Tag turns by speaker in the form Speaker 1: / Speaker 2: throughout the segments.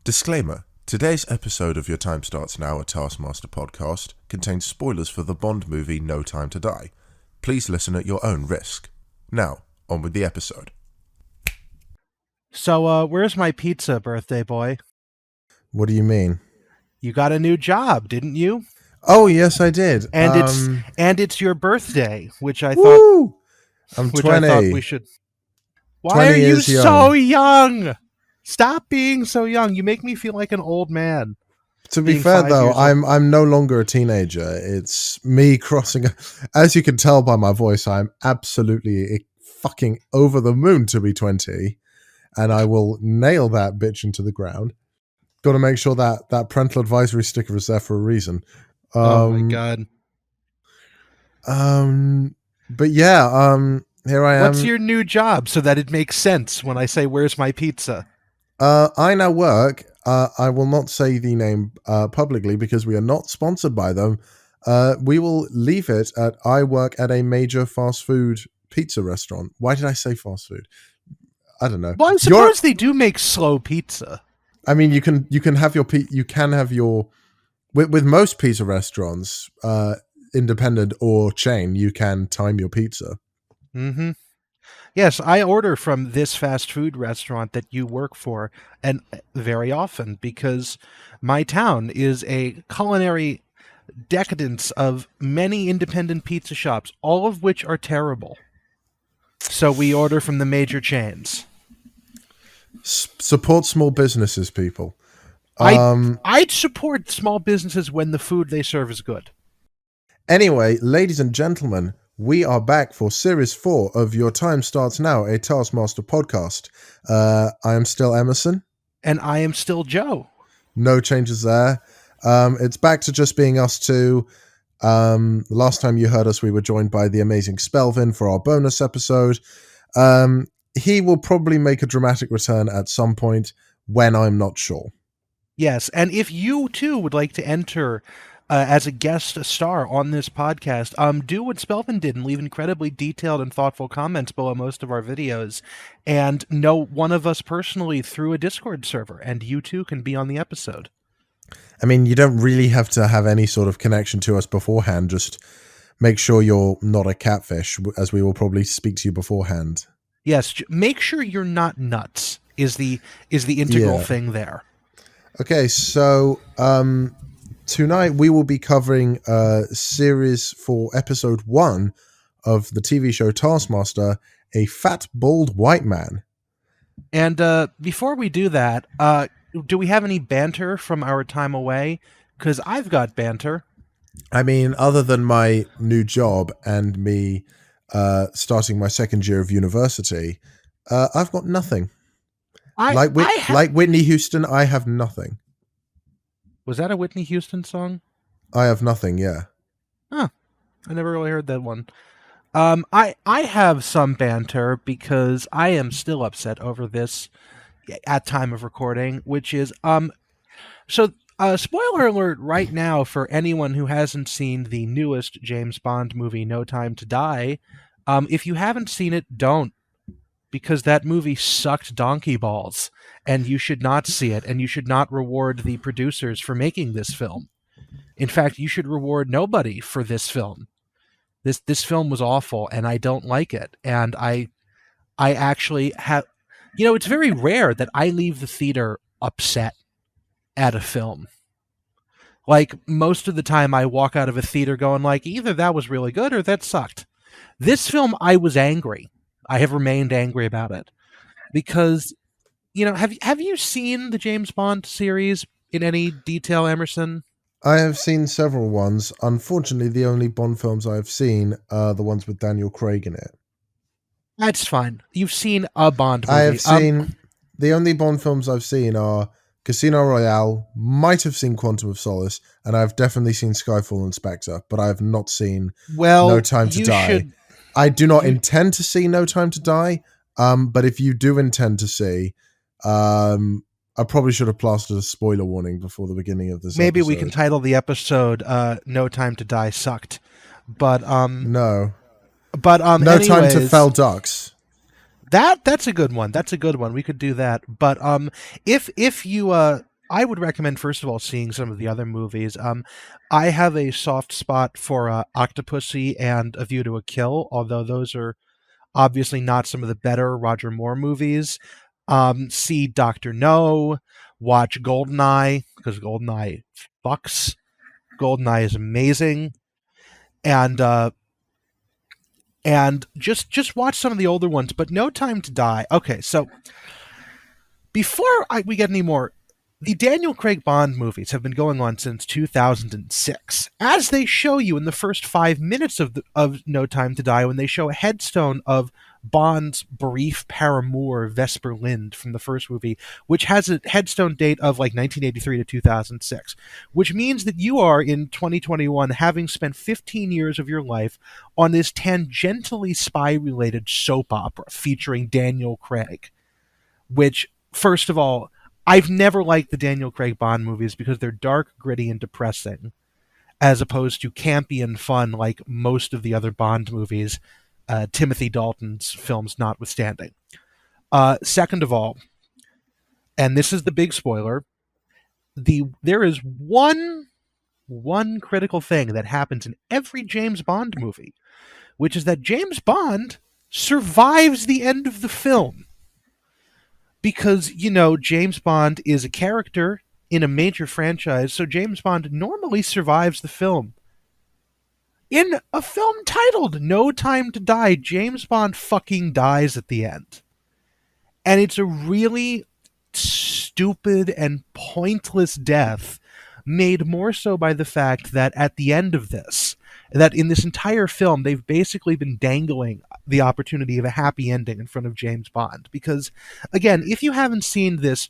Speaker 1: Disclaimer. Today's episode of Your Time Starts Now, a Taskmaster podcast, contains spoilers for the Bond movie No Time to Die. Please listen at your own risk. Now, on with the episode.
Speaker 2: So, where's my pizza, birthday boy?
Speaker 1: What do you mean?
Speaker 2: You got a new job, didn't you?
Speaker 1: Oh, yes, I did.
Speaker 2: And it's your birthday, which I
Speaker 1: Woo!
Speaker 2: thought
Speaker 1: I'm
Speaker 2: which
Speaker 1: 20.
Speaker 2: I thought we should. Why
Speaker 1: 20
Speaker 2: are you
Speaker 1: is young.
Speaker 2: so young? Stop being so young. You make me feel like an old man.
Speaker 1: To be
Speaker 2: being
Speaker 1: fair,
Speaker 2: 5
Speaker 1: though,
Speaker 2: years
Speaker 1: I'm no longer a teenager. It's me crossing. As you can tell by my voice, I'm absolutely fucking over the moon to be 20, and I will nail that bitch into the ground. Got to make sure that parental advisory sticker is there for a reason.
Speaker 2: Oh my god.
Speaker 1: But yeah, here I am.
Speaker 2: What's your new job so that it makes sense when I say, where's my pizza?
Speaker 1: I now work. I will not say the name publicly because we are not sponsored by them. We will leave it at I work at a major fast food pizza restaurant. Why did I say fast food? I don't know.
Speaker 2: Well, I suppose they do make slow pizza.
Speaker 1: I mean, you can have your with most pizza restaurants, independent or chain, you can time your pizza.
Speaker 2: Mm-hmm. Yes, I order from this fast food restaurant that you work for, and very often, because my town is a culinary decadence of many independent pizza shops, all of which are terrible. So we order from the major chains.
Speaker 1: Support small businesses, people.
Speaker 2: I'd support small businesses when the food they serve is good.
Speaker 1: Anyway, ladies and gentlemen, we are back for Series 4 of Your Time Starts Now, a Taskmaster podcast. I am still Emerson.
Speaker 2: And I am still Joe.
Speaker 1: No changes there. It's back to just being us two. The last time you heard us, we were joined by the amazing Spelvin for our bonus episode. He will probably make a dramatic return at some point when I'm not sure.
Speaker 2: Yes, and if you too would like to enter as a guest star on this podcast, do what Spelvin did and leave incredibly detailed and thoughtful comments below most of our videos, and know one of us personally through a Discord server, and you too can be on the episode.
Speaker 1: I mean, you don't really have to have any sort of connection to us beforehand. Just make sure you're not a catfish, as we will probably speak to you beforehand.
Speaker 2: Yes, make sure you're not nuts is the integral thing there.
Speaker 1: Okay, so tonight we will be covering Series 4, Episode 1 of the TV show Taskmaster, A Fat, Bald White Man.
Speaker 2: And before we do that, do we have any banter from our time away? Because I've got banter.
Speaker 1: I mean, other than my new job and me starting my second year of university, I've got nothing. Like Whitney Houston, I have nothing.
Speaker 2: Was that a Whitney Houston song?
Speaker 1: I have nothing, yeah.
Speaker 2: Huh. I never really heard that one. I have some banter because I am still upset over this at time of recording, which is spoiler alert right now for anyone who hasn't seen the newest James Bond movie, No Time to Die. If you haven't seen it, don't. Because that movie sucked donkey balls, and you should not see it, and you should not reward the producers for making this film. In fact, you should reward nobody for this film. This film was awful, and I don't like it. And I actually have... You know, it's very rare that I leave the theater upset at a film. Like, most of the time I walk out of a theater going like, either that was really good or that sucked. This film, I was angry. I have remained angry about it because, you know, have you seen the James Bond series in any detail, Emerson?
Speaker 1: I have seen several ones. Unfortunately, the only Bond films I've seen are the ones with Daniel Craig in it.
Speaker 2: That's fine. You've seen a Bond movie.
Speaker 1: I have seen the only Bond films I've seen are Casino Royale, might have seen Quantum of Solace, and I've definitely seen Skyfall and Spectre, but I have not seen No Time to Die. I do not intend to see No Time to Die, but if you do intend to see, I probably should have plastered a spoiler warning before the beginning of this
Speaker 2: Maybe
Speaker 1: episode.
Speaker 2: we can title the episode No Time to Die Sucked. But
Speaker 1: No
Speaker 2: anyways,
Speaker 1: Time to Fell Ducks.
Speaker 2: That's a good one. That's a good one. We could do that. But if you I would recommend, first of all, seeing some of the other movies. I have a soft spot for Octopussy and A View to a Kill, although those are obviously not some of the better Roger Moore movies. See Dr. No, watch Goldeneye, because Goldeneye fucks. Goldeneye is amazing. And just watch some of the older ones, but No Time to Die. Okay, so before we get any more, the Daniel Craig Bond movies have been going on since 2006. As they show you in the first 5 minutes of No Time to Die, when they show a headstone of Bond's brief paramour, Vesper Lind, from the first movie, which has a headstone date of like 1983 to 2006, which means that you are, in 2021, having spent 15 years of your life on this tangentially spy-related soap opera featuring Daniel Craig, which, first of all, I've never liked the Daniel Craig Bond movies because they're dark, gritty, and depressing, as opposed to campy and fun like most of the other Bond movies, Timothy Dalton's films notwithstanding. Second of all, and this is the big spoiler, there is one critical thing that happens in every James Bond movie, which is that James Bond survives the end of the film. Because, James Bond is a character in a major franchise, so James Bond normally survives the film. In a film titled No Time to Die, James Bond fucking dies at the end. And it's a really stupid and pointless death, made more so by the fact that at the end of this, that in this entire film, they've basically been dangling the opportunity of a happy ending in front of James Bond. Because, again, if you haven't seen this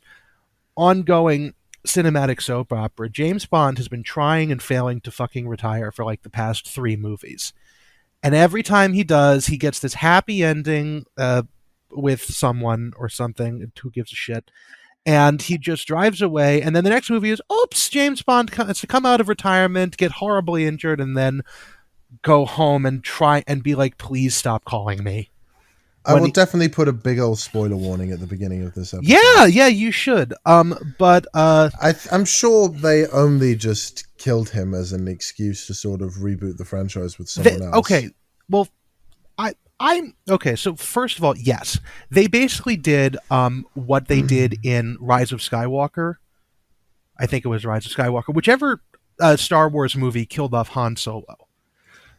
Speaker 2: ongoing cinematic soap opera, James Bond has been trying and failing to fucking retire for like the past 3 movies. And every time he does, he gets this happy ending with someone or something, who gives a shit. And he just drives away, and then the next movie is, oops, James Bond has to come out of retirement, get horribly injured, and then go home and try and be like, please stop calling me.
Speaker 1: I will definitely put a big old spoiler warning at the beginning of this episode.
Speaker 2: Yeah, you should. But
Speaker 1: I'm sure they only just killed him as an excuse to sort of reboot the franchise with someone else.
Speaker 2: Okay, well, okay, so first of all, yes. They basically did what they did in Rise of Skywalker. I think it was Rise of Skywalker. Whichever Star Wars movie killed off Han Solo.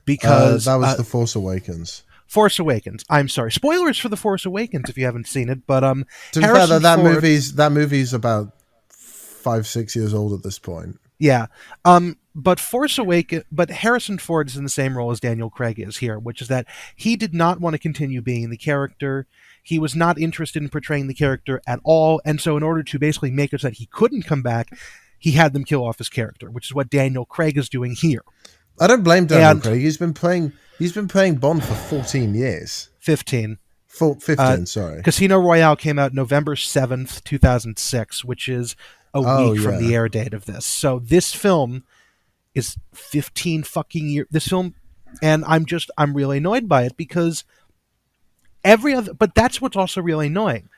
Speaker 2: Because
Speaker 1: that was The Force Awakens.
Speaker 2: Force Awakens. I'm sorry. Spoilers for The Force Awakens if you haven't seen it. But
Speaker 1: to be fair, that movie's about 5-6 years old at this point.
Speaker 2: Yeah. But Harrison Ford is in the same role as Daniel Craig is here, which is that he did not want to continue being the character. He was not interested in portraying the character at all, and so in order to basically make it so that he couldn't come back, he had them kill off his character, which is what Daniel Craig is doing here.
Speaker 1: I don't blame Daniel Craig. He's been playing Bond for 14 years.
Speaker 2: 15.
Speaker 1: 15, sorry.
Speaker 2: Casino Royale came out November 7th, 2006, which is a week from the air date of this. So this film is 15 fucking years. This film, and I'm really annoyed by it because but that's what's also really annoying.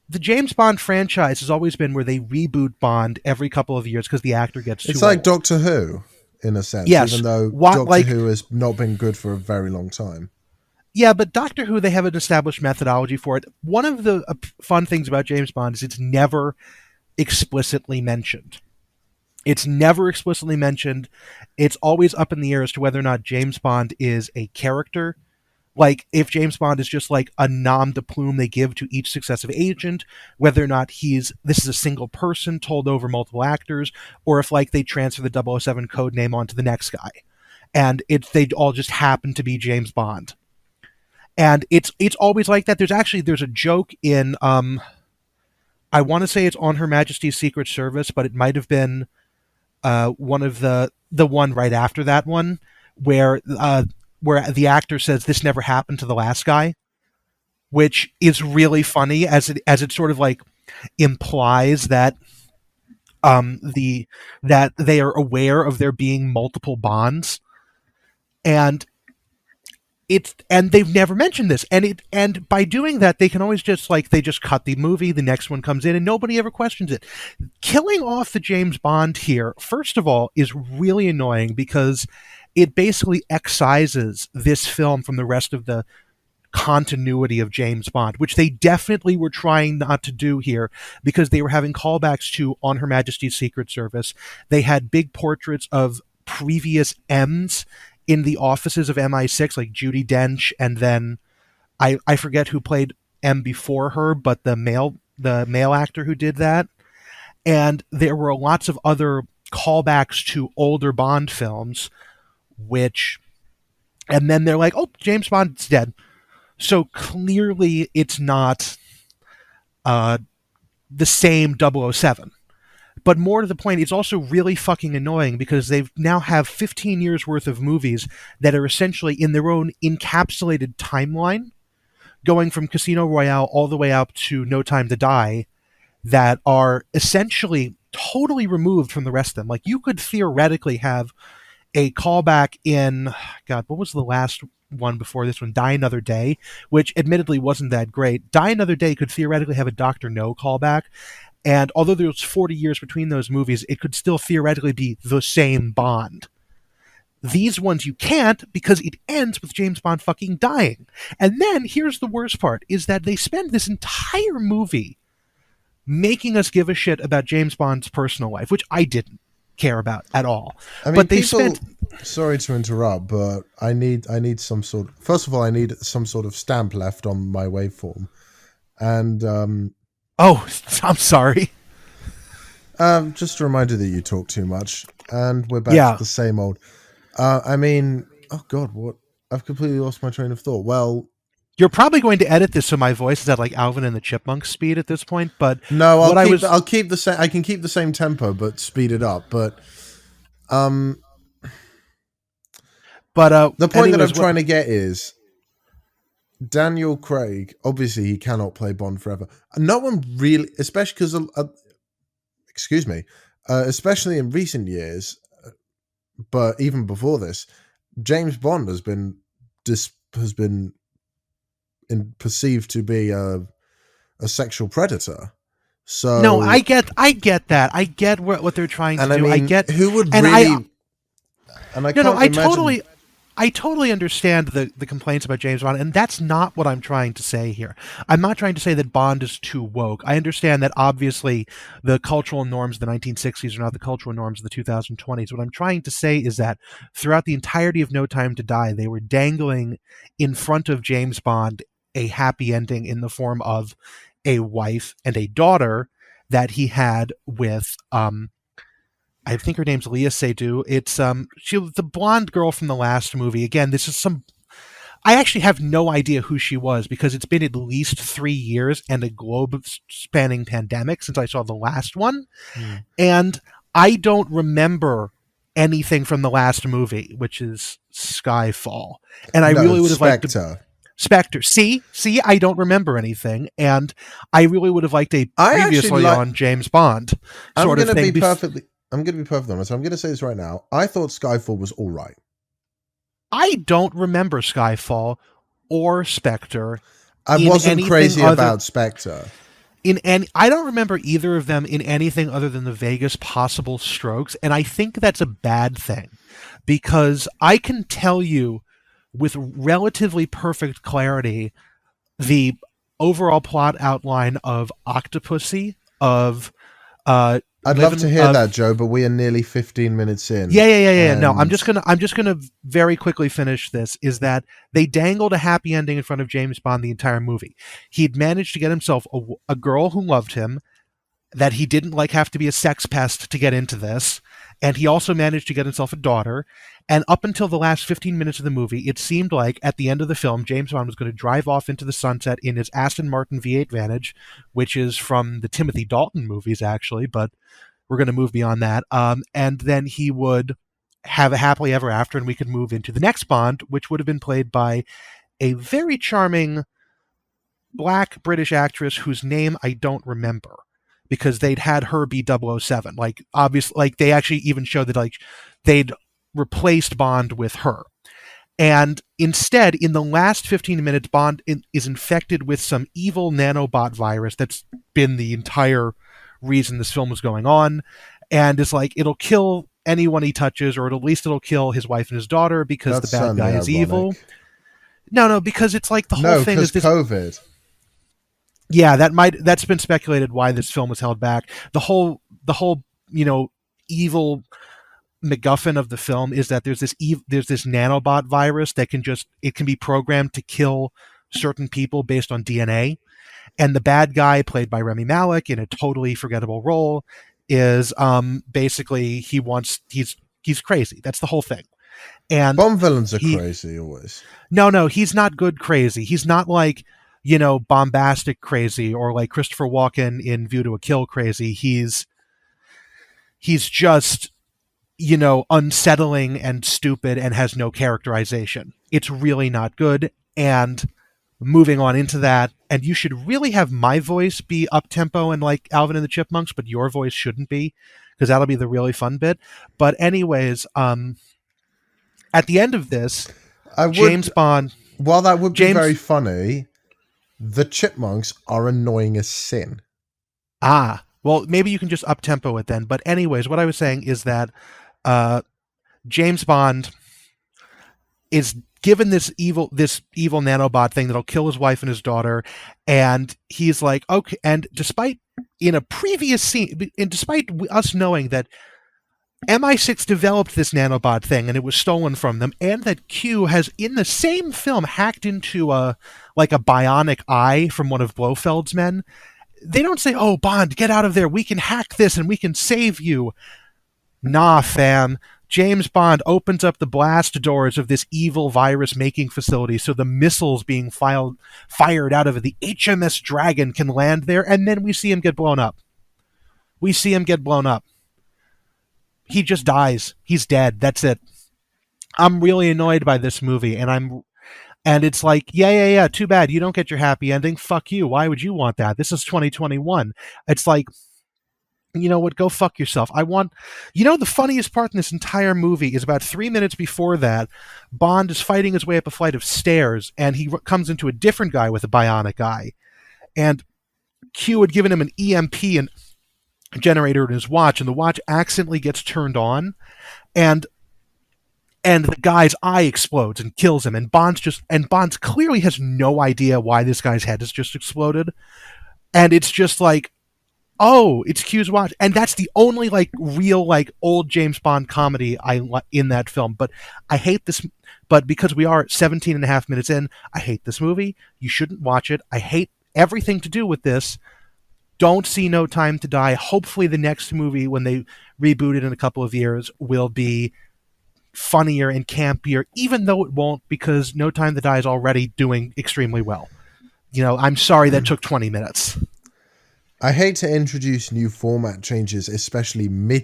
Speaker 2: The James Bond franchise has always been where they reboot Bond every couple of years because the actor gets too old.
Speaker 1: It's like Doctor Who, in a sense,
Speaker 2: yes,
Speaker 1: even though Doctor Who has not been good for a very long time.
Speaker 2: Yeah, but Doctor Who, they have an established methodology for it. One of the fun things about James Bond is it's never explicitly mentioned. It's never explicitly mentioned. It's always up in the air as to whether or not James Bond is a character. Like, if James Bond is just like a nom de plume they give to each successive agent, whether or not this is a single person told over multiple actors, or if like they transfer the 007 code name onto the next guy. And they all just happen to be James Bond. And it's always like that. There's a joke in, I want to say it's on Her Majesty's Secret Service, but it might have been one of the one right after that one, where the actor says this never happened to the last guy, which is really funny as it sort of like implies that that they are aware of there being multiple Bonds. And and they've never mentioned this, and by doing that they can always just they just cut the movie, the next one comes in, and nobody ever questions it. Killing off the James Bond here, first of all, is really annoying because it basically excises this film from the rest of the continuity of James Bond, which they definitely were trying not to do here because they were having callbacks to On Her Majesty's Secret Service. They had big portraits of previous M's in the offices of MI6, like Judi Dench, and then I forget who played M before her, but the male actor who did that. And there were lots of other callbacks to older Bond films, and then they're like, oh, James Bond's dead. So clearly it's not the same 007. But more to the point, it's also really fucking annoying because they now have 15 years worth of movies that are essentially in their own encapsulated timeline, going from Casino Royale all the way up to No Time to Die, that are essentially totally removed from the rest of them. Like, you could theoretically have a callback in, God, what was the last one before this one? Die Another Day, which admittedly wasn't that great. Die Another Day could theoretically have a Dr. No callback, and although there was 40 years between those movies, it could still theoretically be the same Bond. These ones you can't because it ends with James Bond fucking dying. And then, here's the worst part, is that they spend this entire movie making us give a shit about James Bond's personal life, which I didn't care about at all.
Speaker 1: I mean, but they sorry to interrupt, but I need some sort of, first of all, I need some sort of stamp left on my waveform. And
Speaker 2: oh, I'm sorry.
Speaker 1: Just a reminder that you talk too much, and we're back to the same old. I mean, oh God, what? I've completely lost my train of thought. Well,
Speaker 2: you're probably going to edit this so my voice is at like Alvin and the Chipmunks speed at this point, but
Speaker 1: no, I'll keep the same. I can keep the same tempo, but speed it up. But the point that I'm trying to get is Daniel Craig. Obviously, he cannot play Bond forever. No one really, especially because, especially in recent years, but even before this, James Bond has been perceived to be a sexual predator. So
Speaker 2: no, I get that. I get what they're trying to do. I get
Speaker 1: who would really.
Speaker 2: I totally understand the complaints about James Bond, and that's not what I'm trying to say here. I'm not trying to say that Bond is too woke. I understand that obviously the cultural norms of the 1960s are not the cultural norms of the 2020s. What I'm trying to say is that throughout the entirety of No Time to Die, they were dangling in front of James Bond a happy ending in the form of a wife and a daughter that he had with I think her name's Leah Seydoux. It's she was the blonde girl from the last movie. Again, this is I actually have no idea who she was because it's been at least 3 years and a globe-spanning pandemic since I saw the last one. And I don't remember anything from the last movie, which is Skyfall. And I really would have liked Spectre. See, I don't remember anything, and I really would have liked a previously on James Bond sort of thing.
Speaker 1: I'm going to be perfectly honest. I'm going to say this right now. I thought Skyfall was all right.
Speaker 2: I don't remember Skyfall or Spectre.
Speaker 1: I wasn't crazy about Spectre.
Speaker 2: I don't remember either of them in anything other than the vaguest possible strokes, and I think that's a bad thing because I can tell you with relatively perfect clarity the overall plot outline of Octopussy, of
Speaker 1: I'd love to hear that, Joe, but we are nearly 15 minutes in.
Speaker 2: Yeah. No, I'm just gonna very quickly finish this. Is that they dangled a happy ending in front of James Bond the entire movie. He'd managed to get himself a girl who loved him, that he didn't have to be a sex pest to get into this, and he also managed to get himself a daughter. And up until the last 15 minutes of the movie, it seemed like at the end of the film, James Bond was going to drive off into the sunset in his Aston Martin V8 Vantage, which is from the Timothy Dalton movies, actually, but we're going to move beyond that. And then he would have a happily ever after, and we could move into the next Bond, which would have been played by a very charming black British actress whose name I don't remember, because they'd had her be 007. Obviously, they actually even showed that they'd replaced Bond with her. And instead, in the last 15 minutes, Bond is infected with some evil nanobot virus that's been the entire reason this film was going on, and is like, it'll kill anyone he touches, or at least it'll kill his wife and his daughter because
Speaker 1: That's
Speaker 2: the bad guy is
Speaker 1: ironic.
Speaker 2: Evil. No, because it's like the whole thing is this.
Speaker 1: COVID.
Speaker 2: Yeah, that's been speculated why this film was held back. The whole evil MacGuffin of the film is that there's this nanobot virus that can be programmed to kill certain people based on DNA, and the bad guy, played by Rami Malek in a totally forgettable role, is basically he's crazy. That's the whole thing. And
Speaker 1: Bond villains are crazy always.
Speaker 2: No, he's not good crazy. He's not like, bombastic crazy, or like Christopher Walken in View to a Kill crazy. He's just, unsettling and stupid and has no characterization. It's really not good. And moving on into that, and you should really have my voice be up-tempo and like Alvin and the Chipmunks, but your voice shouldn't be, because that'll be the really fun bit. But anyways, at the end of this, James Bond...
Speaker 1: While that would be very funny, the Chipmunks are annoying as sin.
Speaker 2: Ah, well, maybe you can just up-tempo it then. But anyways, what I was saying is that James Bond is given this evil nanobot thing that'll kill his wife and his daughter, and he's like, okay, and despite in a previous scene, and despite us knowing that MI6 developed this nanobot thing and it was stolen from them, and that Q has in the same film hacked into a bionic eye from one of Blofeld's men, they don't say, "Oh, Bond, get out of there, we can hack this and we can save you." Nah, fam. James Bond opens up the blast doors of this evil virus making facility so the missiles being fired out of the HMS Dragon can land there, and then we see him get blown up. He just dies. He's dead. That's it. I'm really annoyed by this movie, and it's like, yeah, too bad you don't get your happy ending. Fuck you. Why would you want that? This is 2021. It's like, you know what? Go fuck yourself. The funniest part in this entire movie is about 3 minutes before that, Bond is fighting his way up a flight of stairs, and he comes into a different guy with a bionic eye. And Q had given him an EMP and generator in his watch, and the watch accidentally gets turned on, and the guy's eye explodes and kills him, and Bond clearly has no idea why this guy's head has just exploded, and it's just like, oh, it's Q's watch. And that's the only real old James Bond comedy in that film. But I hate this. But because we are 17 and a half minutes in, I hate this movie. You shouldn't watch it. I hate everything to do with this. Don't see No Time to Die. Hopefully the next movie, when they reboot it in a couple of years, will be funnier and campier, even though it won't, because No Time to Die is already doing extremely well. I'm sorry that took 20 minutes.
Speaker 1: I hate to introduce new format changes, especially I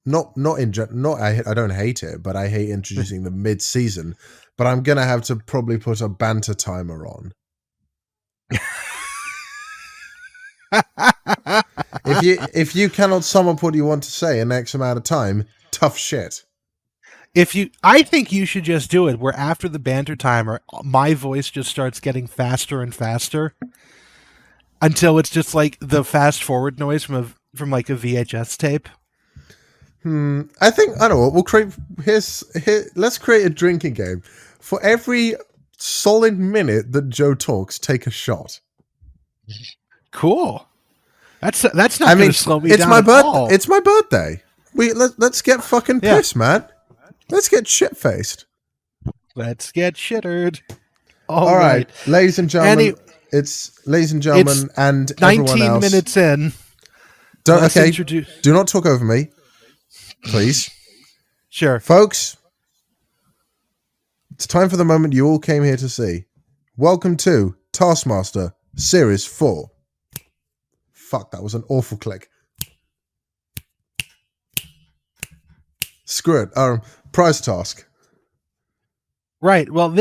Speaker 1: don't hate it, but I hate introducing them mid-season. But I'm gonna have to probably put a banter timer on. If you cannot sum up what you want to say in X amount of time, tough shit.
Speaker 2: I think you should just do it, where after the banter timer, my voice just starts getting faster and faster, until it's just like the fast forward noise from a VHS tape.
Speaker 1: I don't know what we'll create. Let's create a drinking game. For every solid minute that Joe talks, take a shot.
Speaker 2: Cool. That's not going to slow me down at all.
Speaker 1: It's my birthday. Let's get fucking pissed, man. Let's get shit-faced.
Speaker 2: Let's get shittered.
Speaker 1: All right, ladies and gentlemen. Ladies and gentlemen, and everyone else.
Speaker 2: 19 minutes in.
Speaker 1: Do not talk over me, please.
Speaker 2: Sure.
Speaker 1: Folks, it's time for the moment you all came here to see. Welcome to Taskmaster Series 4. Fuck, that was an awful click. Screw it. Prize task.
Speaker 2: Right. Well,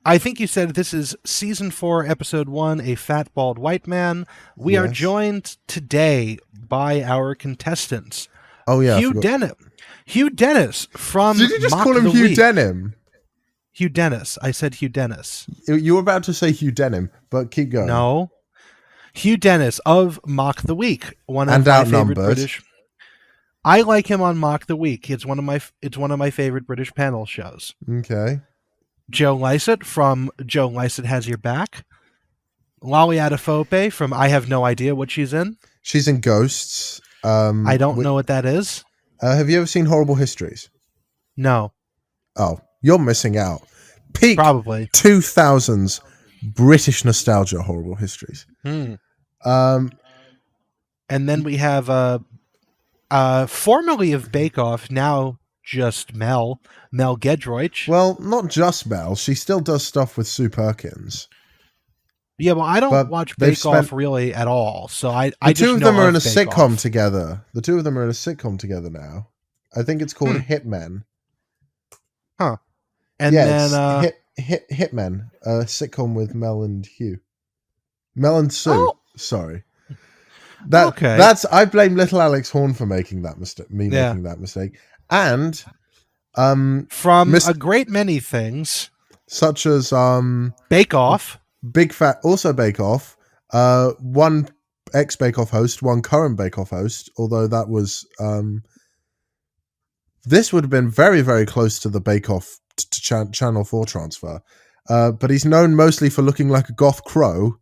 Speaker 2: I think you said this is Season 4, Episode 1, A Fat Bald White Man. We are joined today by our contestants.
Speaker 1: Oh, yeah.
Speaker 2: Hugh Dennis from
Speaker 1: Did you just
Speaker 2: Mock
Speaker 1: call him
Speaker 2: the
Speaker 1: Hugh
Speaker 2: Week.
Speaker 1: Denim?
Speaker 2: Hugh Dennis. I said Hugh Dennis.
Speaker 1: You were about to say Hugh Denham, but keep going.
Speaker 2: No. Hugh Dennis of Mock the Week, one of
Speaker 1: And
Speaker 2: my
Speaker 1: Outnumbered.
Speaker 2: favorite British. I like him on Mock the Week. It's one of my favorite British panel shows.
Speaker 1: Okay.
Speaker 2: Joe Lycett from Joe Lycett Has Your Back. Lolly Adafope from I have no idea what she's in.
Speaker 1: She's in Ghosts.
Speaker 2: I don't know what that is.
Speaker 1: Have you ever seen Horrible Histories?
Speaker 2: No.
Speaker 1: Oh, you're missing out. Peak
Speaker 2: Probably
Speaker 1: 2000s British nostalgia Horrible Histories.
Speaker 2: And then we have formerly of Bake Off, now just Mel Gedroych.
Speaker 1: Well, not just Mel. She still does stuff with Sue Perkins.
Speaker 2: Yeah, well, I don't watch Bake Off really at all. So I just know
Speaker 1: the two of them are in a
Speaker 2: Bake
Speaker 1: sitcom
Speaker 2: Off.
Speaker 1: together. The two of them are in a sitcom together now. I think it's called Hitmen.
Speaker 2: Huh. And
Speaker 1: yeah,
Speaker 2: then
Speaker 1: it's Hitmen, a sitcom with Mel and Hugh. Mel and Sue.
Speaker 2: Oh.
Speaker 1: Sorry.
Speaker 2: Okay.
Speaker 1: I blame little Alex Horn for making that mistake. Making that mistake. And
Speaker 2: from a great many things,
Speaker 1: such as
Speaker 2: Bake Off,
Speaker 1: also Bake Off. One ex Bake Off host, one current Bake Off host. Although that was this would have been very, very close to the Bake Off to Channel 4 transfer. But he's known mostly for looking like a goth crow.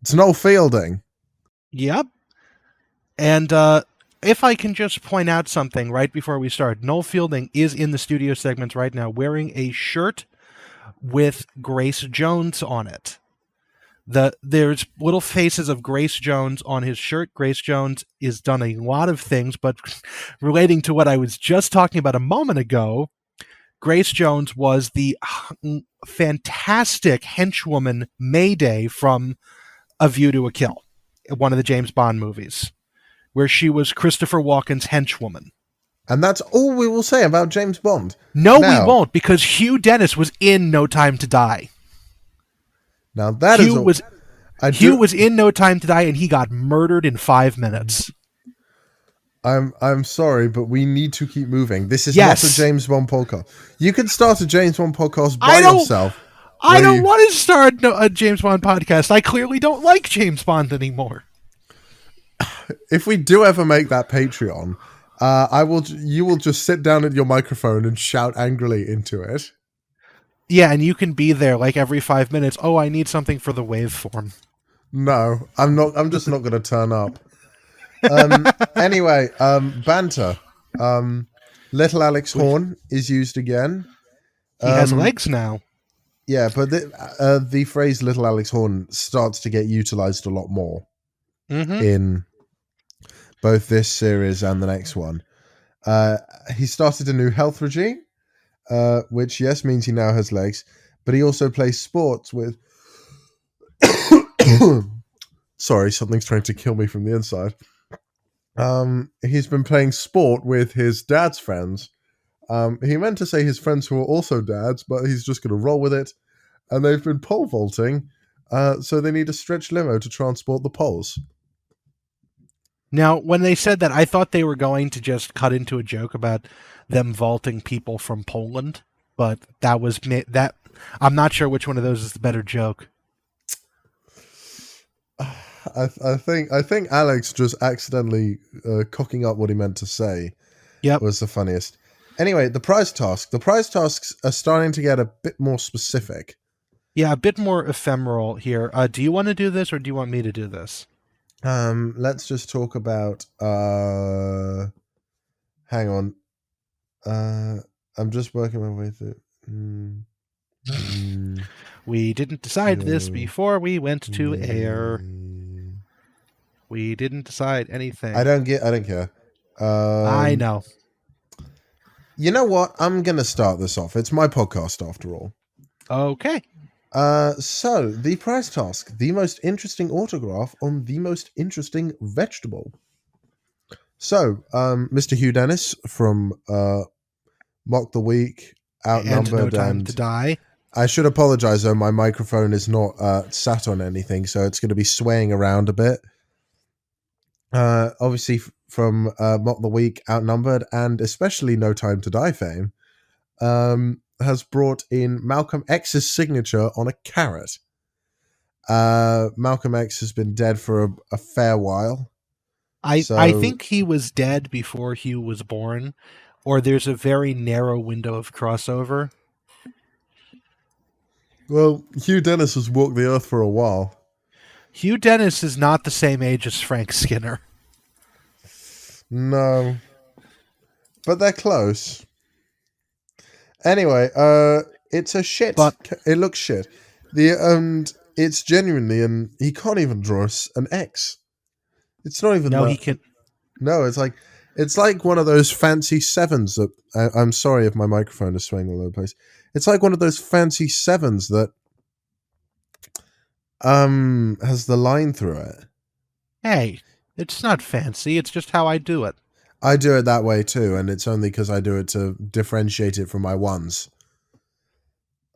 Speaker 1: It's Noel Fielding.
Speaker 2: Yep. And if I can just point out something right before we start, Noel Fielding is in the studio segments right now wearing a shirt with Grace Jones on it. There's little faces of Grace Jones on his shirt. Grace Jones has done a lot of things, but relating to what I was just talking about a moment ago, Grace Jones was the fantastic henchwoman Mayday from A View to a Kill, one of the James Bond movies, where she was Christopher Walken's henchwoman.
Speaker 1: And that's all we will say about James Bond.
Speaker 2: No, we won't, because Hugh Dennis was in No Time to Die.
Speaker 1: Now that
Speaker 2: Hugh was in No Time to Die, and he got murdered in 5 minutes.
Speaker 1: I'm sorry, but we need to keep moving. This is not a James Bond podcast. You can start a James Bond podcast by yourself.
Speaker 2: I don't want to start a James Bond podcast. I clearly don't like James Bond anymore.
Speaker 1: If we do ever make that Patreon, you will just sit down at your microphone and shout angrily into it.
Speaker 2: Yeah, and you can be there like every 5 minutes. Oh, I need something for the waveform.
Speaker 1: No, I'm not. I'm just not going to turn up. Anyway, banter. Little Alex Horn is used again.
Speaker 2: He has legs now.
Speaker 1: Yeah, but the phrase "Little Alex Horn" starts to get utilized a lot more in both this series and the next one. He started a new health regime, which means he now has legs, but he also plays sports with. Sorry, something's trying to kill me from the inside. He's been playing sport with his dad's friends. He meant to say his friends who are also dads, but he's just going to roll with it. And they've been pole vaulting, so they need a stretch limo to transport the poles.
Speaker 2: Now, when they said that, I thought they were going to just cut into a joke about them vaulting people from Poland, but that was that. I'm not sure which one of those is the better joke.
Speaker 1: I think Alex just accidentally cocking up what he meant to say was the funniest. Anyway, the prize task. The prize tasks are starting to get a bit more specific.
Speaker 2: Yeah, a bit more ephemeral here. Do you want to do this or do you want me to do this?
Speaker 1: Let's just talk about hang on. I'm just working my way through.
Speaker 2: We didn't decide this before we went to air. We didn't decide anything.
Speaker 1: I don't care.
Speaker 2: I know.
Speaker 1: You know what? I'm going to start this off. It's my podcast after all.
Speaker 2: Okay.
Speaker 1: So, the prize task. The most interesting autograph on the most interesting vegetable. So, Mr. Hugh Dennis from Mock the Week, Outnumbered,
Speaker 2: and No Time to Die.
Speaker 1: I should apologize, though. My microphone is not sat on anything, so it's going to be swaying around a bit. Obviously, from Mock the Week, Outnumbered, and especially No Time to Die fame. has brought in Malcolm X's signature on a carrot. Malcolm X has been dead for a fair while.
Speaker 2: I think he was dead before Hugh was born, or there's a very narrow window of crossover.
Speaker 1: Well, Hugh Dennis has walked the earth for a while.
Speaker 2: Hugh Dennis is not the same age as Frank Skinner.
Speaker 1: No. But they're close. Anyway, it's a shit.
Speaker 2: But
Speaker 1: it looks shit. It's genuinely, and he can't even draw an X. It's not even.
Speaker 2: No, he can.
Speaker 1: No, it's like one of those fancy sevens that. I'm sorry if my microphone is swaying all over the place. It's like one of those fancy sevens that has the line through it.
Speaker 2: Hey, it's not fancy. It's just how I do it.
Speaker 1: I do it that way too, and it's only because I do it to differentiate it from my ones.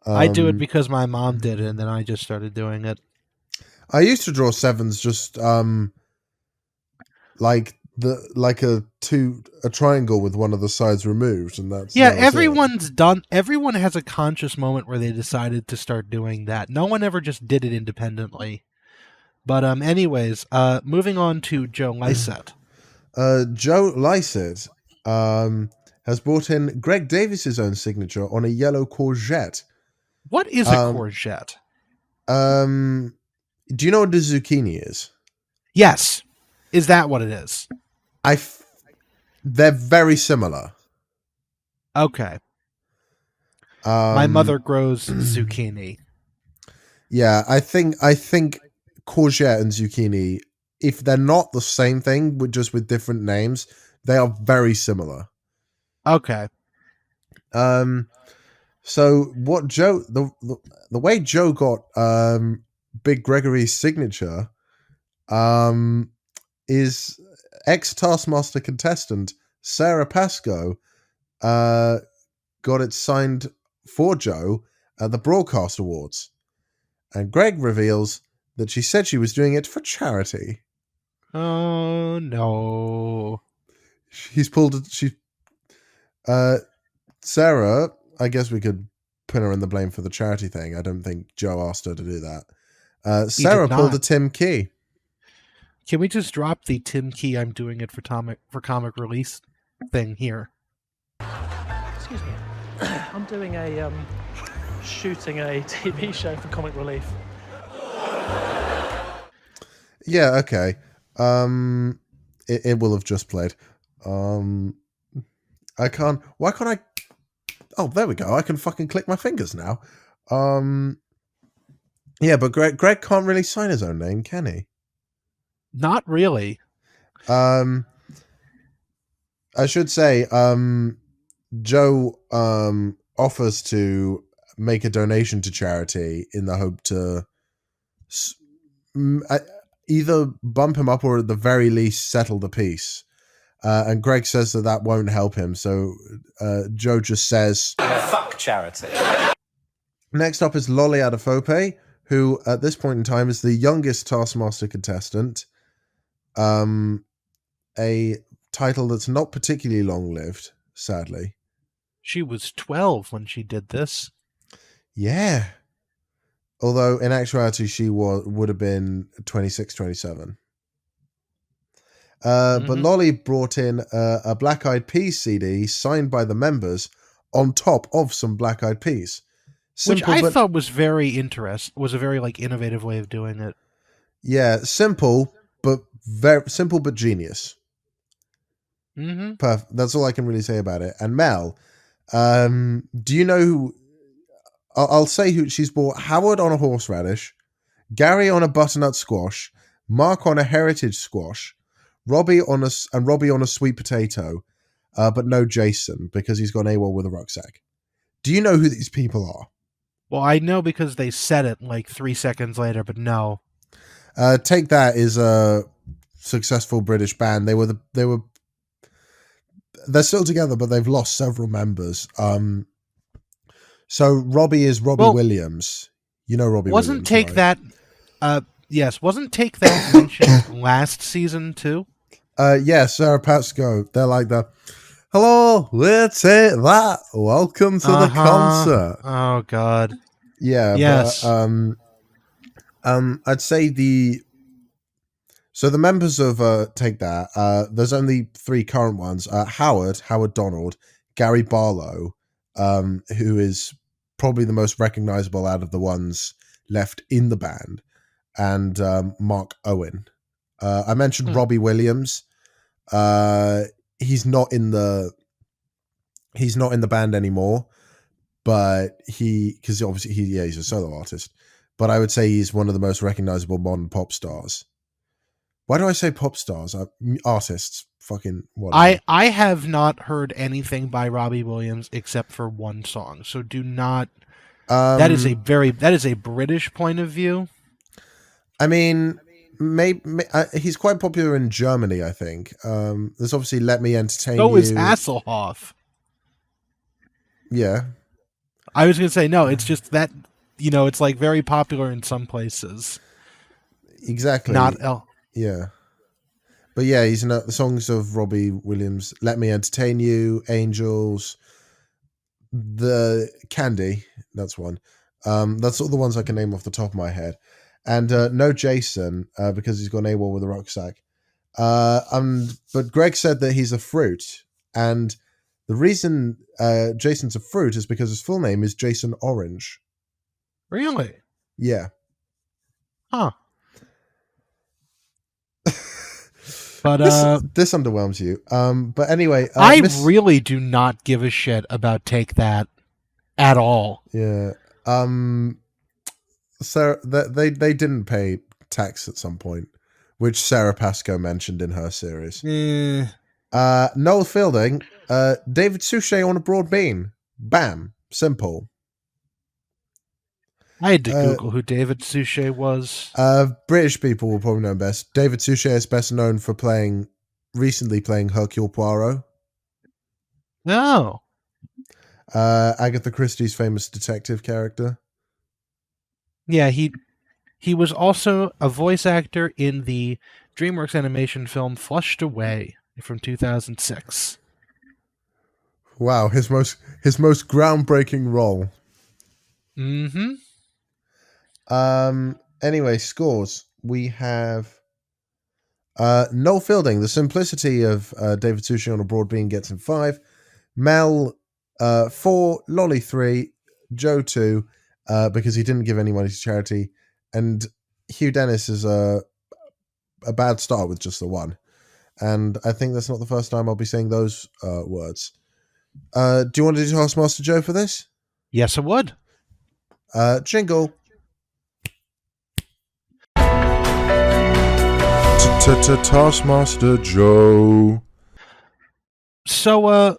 Speaker 2: I do it because my mom did it, and then I just started doing it.
Speaker 1: I used to draw sevens just like a triangle with one of the sides removed, and that's
Speaker 2: everyone's done. Everyone has a conscious moment where they decided to start doing that. No one ever just did it independently. But anyways, moving on to Joe Lycett.
Speaker 1: Joe Lycett has brought in Greg Davis's own signature on a yellow courgette.
Speaker 2: What is a courgette?
Speaker 1: Do you know what a zucchini is?
Speaker 2: Yes. Is that what it is?
Speaker 1: They're very similar.
Speaker 2: Okay. My mother grows zucchini.
Speaker 1: Yeah, I think courgette and zucchini, if they're not the same thing, just with different names, they are very similar.
Speaker 2: Okay.
Speaker 1: So what Joe the way Joe got Big Gregory's signature is ex-Taskmaster contestant Sarah Pascoe got it signed for Joe at the Broadcast Awards. And Greg reveals that she said she was doing it for charity.
Speaker 2: Oh no.
Speaker 1: Sarah, I guess we could put her in the blame for the charity thing. I don't think Joe asked her to do that. Sarah pulled a Tim Key.
Speaker 2: Can we just drop the Tim Key I'm doing it for comic release thing here?
Speaker 3: Excuse me. I'm doing shooting a TV show for Comic Relief.
Speaker 1: Yeah, okay. It will have just played. Why can't I? Oh, there we go. I can fucking click my fingers now. Yeah, but Greg can't really sign his own name, can he?
Speaker 2: Not really.
Speaker 1: I should say, Joe offers to make a donation to charity in the hope to either bump him up or at the very least settle the peace. And Greg says that won't help him, so Joe just says,
Speaker 4: "Fuck charity."
Speaker 1: Next up is Lolly Adafope, who at this point in time is the youngest Taskmaster contestant. A title that's not particularly long-lived, sadly.
Speaker 2: She was 12 when she did this.
Speaker 1: Yeah. Although, in actuality, she would have been 26, 27. But Lolly brought in a Black Eyed Peas CD signed by the members on top of some Black Eyed Peas.
Speaker 2: Simple, which I thought was very interesting. Was a very innovative way of doing it.
Speaker 1: Yeah, simple, but very simple, but genius.
Speaker 2: Mm-hmm.
Speaker 1: Perfect. That's all I can really say about it. And Mel, do you know who? I'll say who she's bought. Howard on a horseradish, Gary on a butternut squash, Mark on a heritage squash, Robbie on a sweet potato, but no Jason because he's gone AWOL with a rucksack. Do you know who these people are?
Speaker 2: Well, I know because they said it 3 seconds later, but no.
Speaker 1: Take That is a successful British band. They're still together, but they've lost several members. So Robbie is Robbie Williams. You know Robbie Williams.
Speaker 2: Wasn't Take
Speaker 1: right?
Speaker 2: That? Yes. Wasn't Take That mentioned last season too?
Speaker 1: Yeah, Sarah Pascoe. They're like the Hello, let's hit that. Welcome to the concert.
Speaker 2: Oh God.
Speaker 1: Yeah.
Speaker 2: Yes.
Speaker 1: But, I'd say the members of Take That. There's only 3 current ones: Howard Donald, Gary Barlow, who is probably the most recognizable out of the ones left in the band, and Mark Owen. I mentioned Robbie Williams. He's not in the band anymore, but because obviously he's a solo artist. But I would say he's one of the most recognizable modern pop stars. Why do I say pop stars? Artists. Fucking whatever.
Speaker 2: I have not heard anything by Robbie Williams except for one song. So do not. That is a British point of view.
Speaker 1: I mean, maybe he's quite popular in Germany, I think. There's obviously Let Me Entertain You.
Speaker 2: So is Hasselhoff.
Speaker 1: Yeah.
Speaker 2: I was going to say, no, it's just that, it's like very popular in some places.
Speaker 1: Exactly. Yeah. But yeah, he's in the songs of Robbie Williams, Let Me Entertain You, Angels, The Candy, that's one. That's all the ones I can name off the top of my head. And no Jason, because he's gone AWOL with a rucksack. But Greg said that he's a fruit. And the reason Jason's a fruit is because his full name is Jason Orange.
Speaker 2: Really?
Speaker 1: Yeah.
Speaker 2: Huh. But
Speaker 1: this underwhelms you. But anyway,
Speaker 2: I really do not give a shit about Take That at all.
Speaker 1: Yeah. So they didn't pay tax at some point, which Sarah Pascoe mentioned in her series. Noel Fielding, David Suchet on a broad bean. Bam. Simple.
Speaker 2: I had to Google who David Suchet was.
Speaker 1: British people will probably know him best. David Suchet is best known for recently playing Hercule Poirot.
Speaker 2: No.
Speaker 1: Agatha Christie's famous detective character.
Speaker 2: Yeah, he was also a voice actor in the DreamWorks animation film Flushed Away from 2006.
Speaker 1: Wow, his most groundbreaking role.
Speaker 2: Mm-hmm.
Speaker 1: Anyway, scores. We have Noel Fielding, the simplicity of David Suchet on a broad bean gets him 5. Mel 4, Lolly 3, Joe 2, because he didn't give any money to charity, and Hugh Dennis is a bad start with just the 1. And I think that's not the first time I'll be saying those words. Do you want to do Taskmaster Joe for this?
Speaker 2: Yes, I would.
Speaker 1: Jingle. Taskmaster Joe.
Speaker 2: So,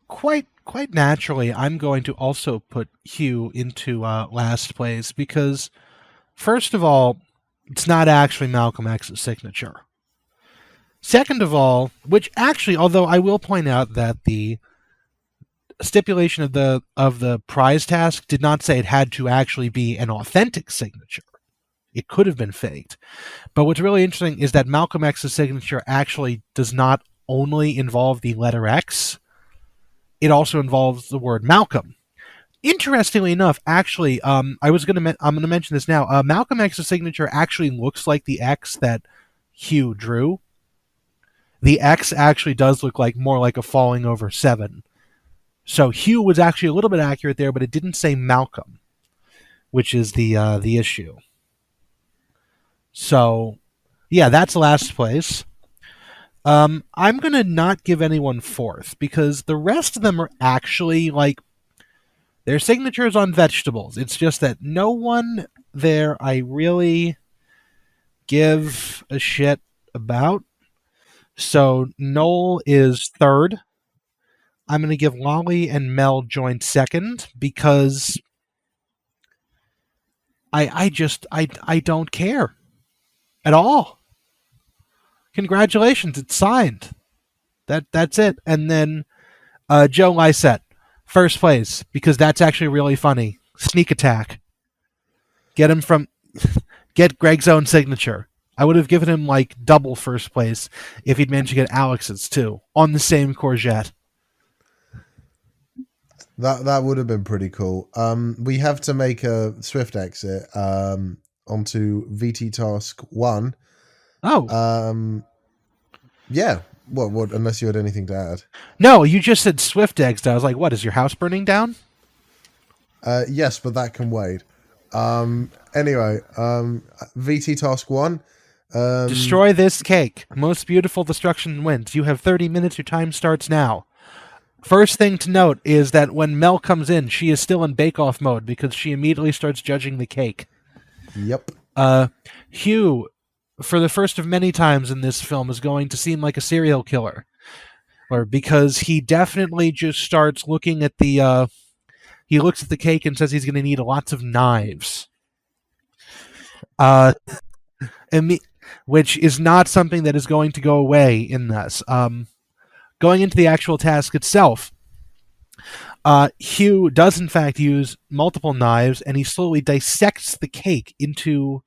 Speaker 2: quite naturally, I'm going to also put Hugh into last place because, first of all, it's not actually Malcolm X's signature. Second of all, which actually, although I will point out that the stipulation of the prize task did not say it had to actually be an authentic signature. It could have been faked. But what's really interesting is that Malcolm X's signature actually does not only involve the letter X, it also involves the word Malcolm. Interestingly enough, actually, I'm going to mention this now. Malcolm X's signature actually looks like the X that Hugh drew. The X actually does look more like a falling over 7. So Hugh was actually a little bit accurate there, but it didn't say Malcolm, which is the issue. So, yeah, that's last place. I'm going to not give anyone 4th because the rest of them are actually their signatures on vegetables. It's just that no one there I really give a shit about. So Noel is 3rd. I'm going to give Lolly and Mel joint 2nd because I don't care at all. Congratulations, it's signed. That's it. And then Joe Lycett, 1st place, because that's actually really funny. Sneak attack. Get Greg's own signature. I would have given him double 1st place if he'd managed to get Alex's too on the same courgette.
Speaker 1: That would have been pretty cool. We have to make a swift exit onto VT Task 1.
Speaker 2: Oh.
Speaker 1: Yeah. What? Unless you had anything to add.
Speaker 2: No, you just said swift exit. I was like, what, is your house burning down?
Speaker 1: Yes, but that can wait. Anyway, VT Task 1.
Speaker 2: Destroy this cake. Most beautiful destruction wins. You have 30 minutes. Your time starts now. First thing to note is that when Mel comes in, she is still in bake-off mode because she immediately starts judging the cake.
Speaker 1: Yep.
Speaker 2: Hugh, for the first of many times in this film, is going to seem like a serial killer. Or because he definitely just starts looking at the... he looks at the cake and says he's going to need lots of knives. Which is not something that is going to go away in this. Going into the actual task itself, Hugh does in fact use multiple knives, and he slowly dissects the cake into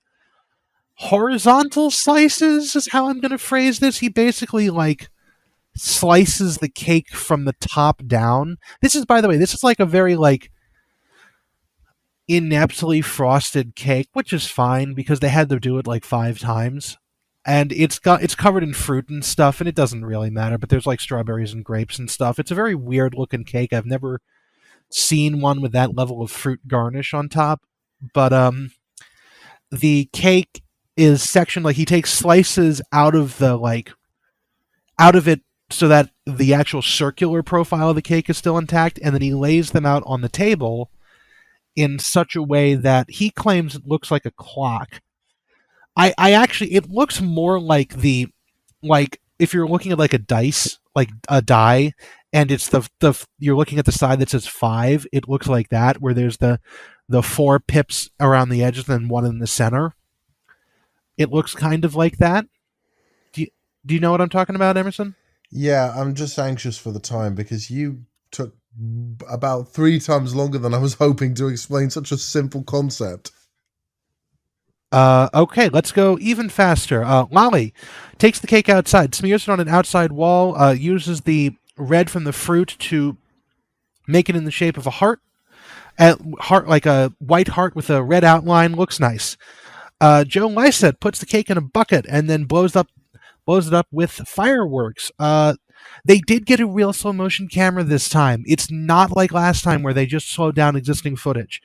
Speaker 2: horizontal slices, is how I'm going to phrase this. He basically, slices the cake from the top down. This is, by the way, like a very, ineptly frosted cake, which is fine, because they had to do it, 5 times. And it's covered in fruit and stuff, and it doesn't really matter, but there's strawberries and grapes and stuff. It's a very weird looking cake. I've never seen one with that level of fruit garnish on top. But the cake is sectioned, he takes slices out of it so that the actual circular profile of the cake is still intact, and then he lays them out on the table in such a way that he claims it looks like a clock. I actually, it looks more like if you're looking at a dice, a die, and it's you're looking at the side that says 5, it looks like that, where there's the 4 pips around the edges and then 1 in the center. It looks kind of like that. Do you know what I'm talking about, Emerson?
Speaker 1: Yeah, I'm just anxious for the time, because you took about 3 times longer than I was hoping to explain such a simple concept.
Speaker 2: Okay, let's go even faster. Lolly takes the cake outside, smears it on an outside wall, uses the red from the fruit to make it in the shape of a heart. Heart, like a white heart with a red outline, looks nice. Joe Lycett puts the cake in a bucket and then blows it up with fireworks. They did get a real slow motion camera this time. It's not like last time where they just slowed down existing footage.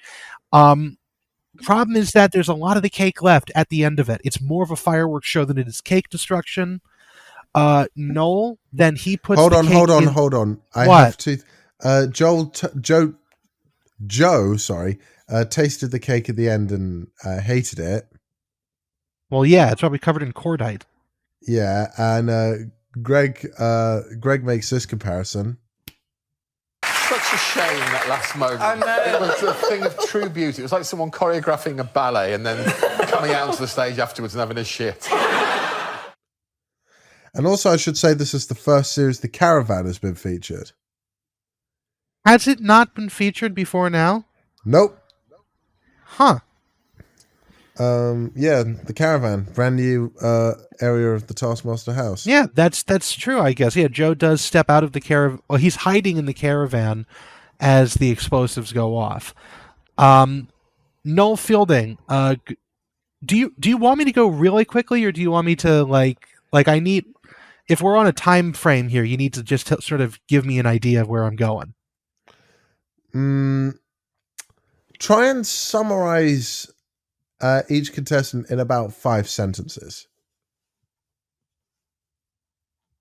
Speaker 2: Problem is that there's a lot of the cake left at the end of it. It's more of a fireworks show than it is cake destruction. Noel, then he puts
Speaker 1: hold on. I
Speaker 2: what?
Speaker 1: have to. Joe, tasted the cake at the end and hated it.
Speaker 2: Well, yeah, it's probably covered in cordite.
Speaker 1: Yeah, and Greg makes this comparison.
Speaker 4: Such a shame, that last moment. I know. It was a thing of true beauty. It was like someone choreographing a ballet and then coming out onto the stage afterwards and having a shit.
Speaker 1: And also, I should say this is the first series The Caravan has been featured.
Speaker 2: Has it not been featured before now?
Speaker 1: Nope.
Speaker 2: Huh.
Speaker 1: Yeah, The Caravan, brand new area of the Taskmaster house.
Speaker 2: Yeah, that's true, I guess. Yeah, Joe does step out of the caravan. Well, he's hiding in the caravan as the explosives go off. Noel Fielding, do you want me to go really quickly, or do you want me to I need, if we're on a time frame here, you need to just sort of give me an idea of where I'm going.
Speaker 1: Try and summarize each contestant in about 5 sentences.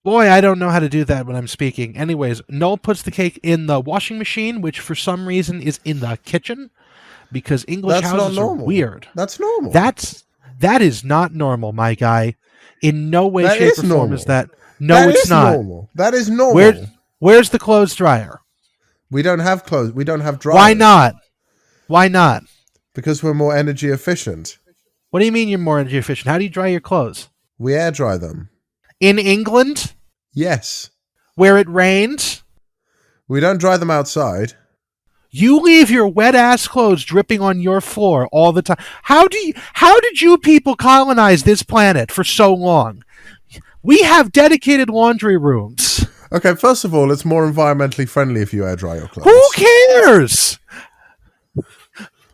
Speaker 2: Boy, I don't know how to do that when I'm speaking. Anyways, Noel puts the cake in the washing machine, which for some reason is in the kitchen, because English houses are weird.
Speaker 1: That's normal.
Speaker 2: That is not normal, my guy. In no way, shape, or form is that. No,
Speaker 1: that
Speaker 2: it's not.
Speaker 1: Normal. That is normal.
Speaker 2: Where's the clothes dryer?
Speaker 1: We don't have clothes. We don't have dryers.
Speaker 2: Why not?
Speaker 1: Because we're more energy efficient.
Speaker 2: What do you mean you're more energy efficient? How do you dry your clothes?
Speaker 1: We air dry them.
Speaker 2: In England?
Speaker 1: Yes.
Speaker 2: Where it rains?
Speaker 1: We don't dry them outside.
Speaker 2: You leave your wet-ass clothes dripping on your floor all the time. How did you people colonize this planet for so long? We have dedicated laundry rooms.
Speaker 1: Okay, first of all, it's more environmentally friendly if you air dry your clothes.
Speaker 2: Who cares?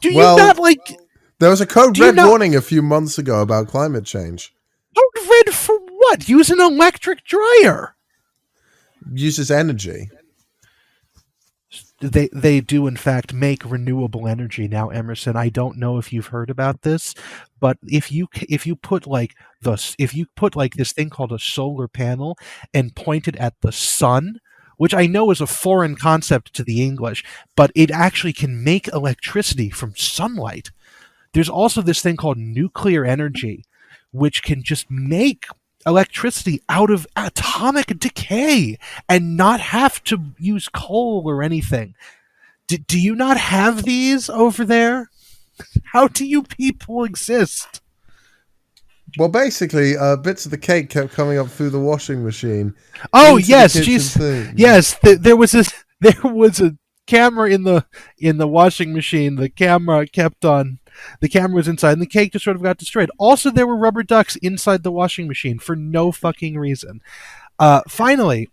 Speaker 2: Do you not like...
Speaker 1: There was a code red warning a few months ago about climate change.
Speaker 2: Code red for what? Use an electric dryer.
Speaker 1: Uses energy.
Speaker 2: They do in fact make renewable energy now, Emerson. I don't know if you've heard about this, but if you put like this thing called a solar panel and point it at the sun, which I know is a foreign concept to the English, but it actually can make electricity from sunlight. There's also this thing called nuclear energy, which can just make electricity out of atomic decay and not have to use coal or anything. Do you not have these over there? How do you people exist?
Speaker 1: Well, basically, bits of the cake kept coming up through the washing machine.
Speaker 2: Oh yes, yes. There was a camera in the washing machine. The camera was inside, and the cake just sort of got destroyed. Also, there were rubber ducks inside the washing machine for no fucking reason. Finally,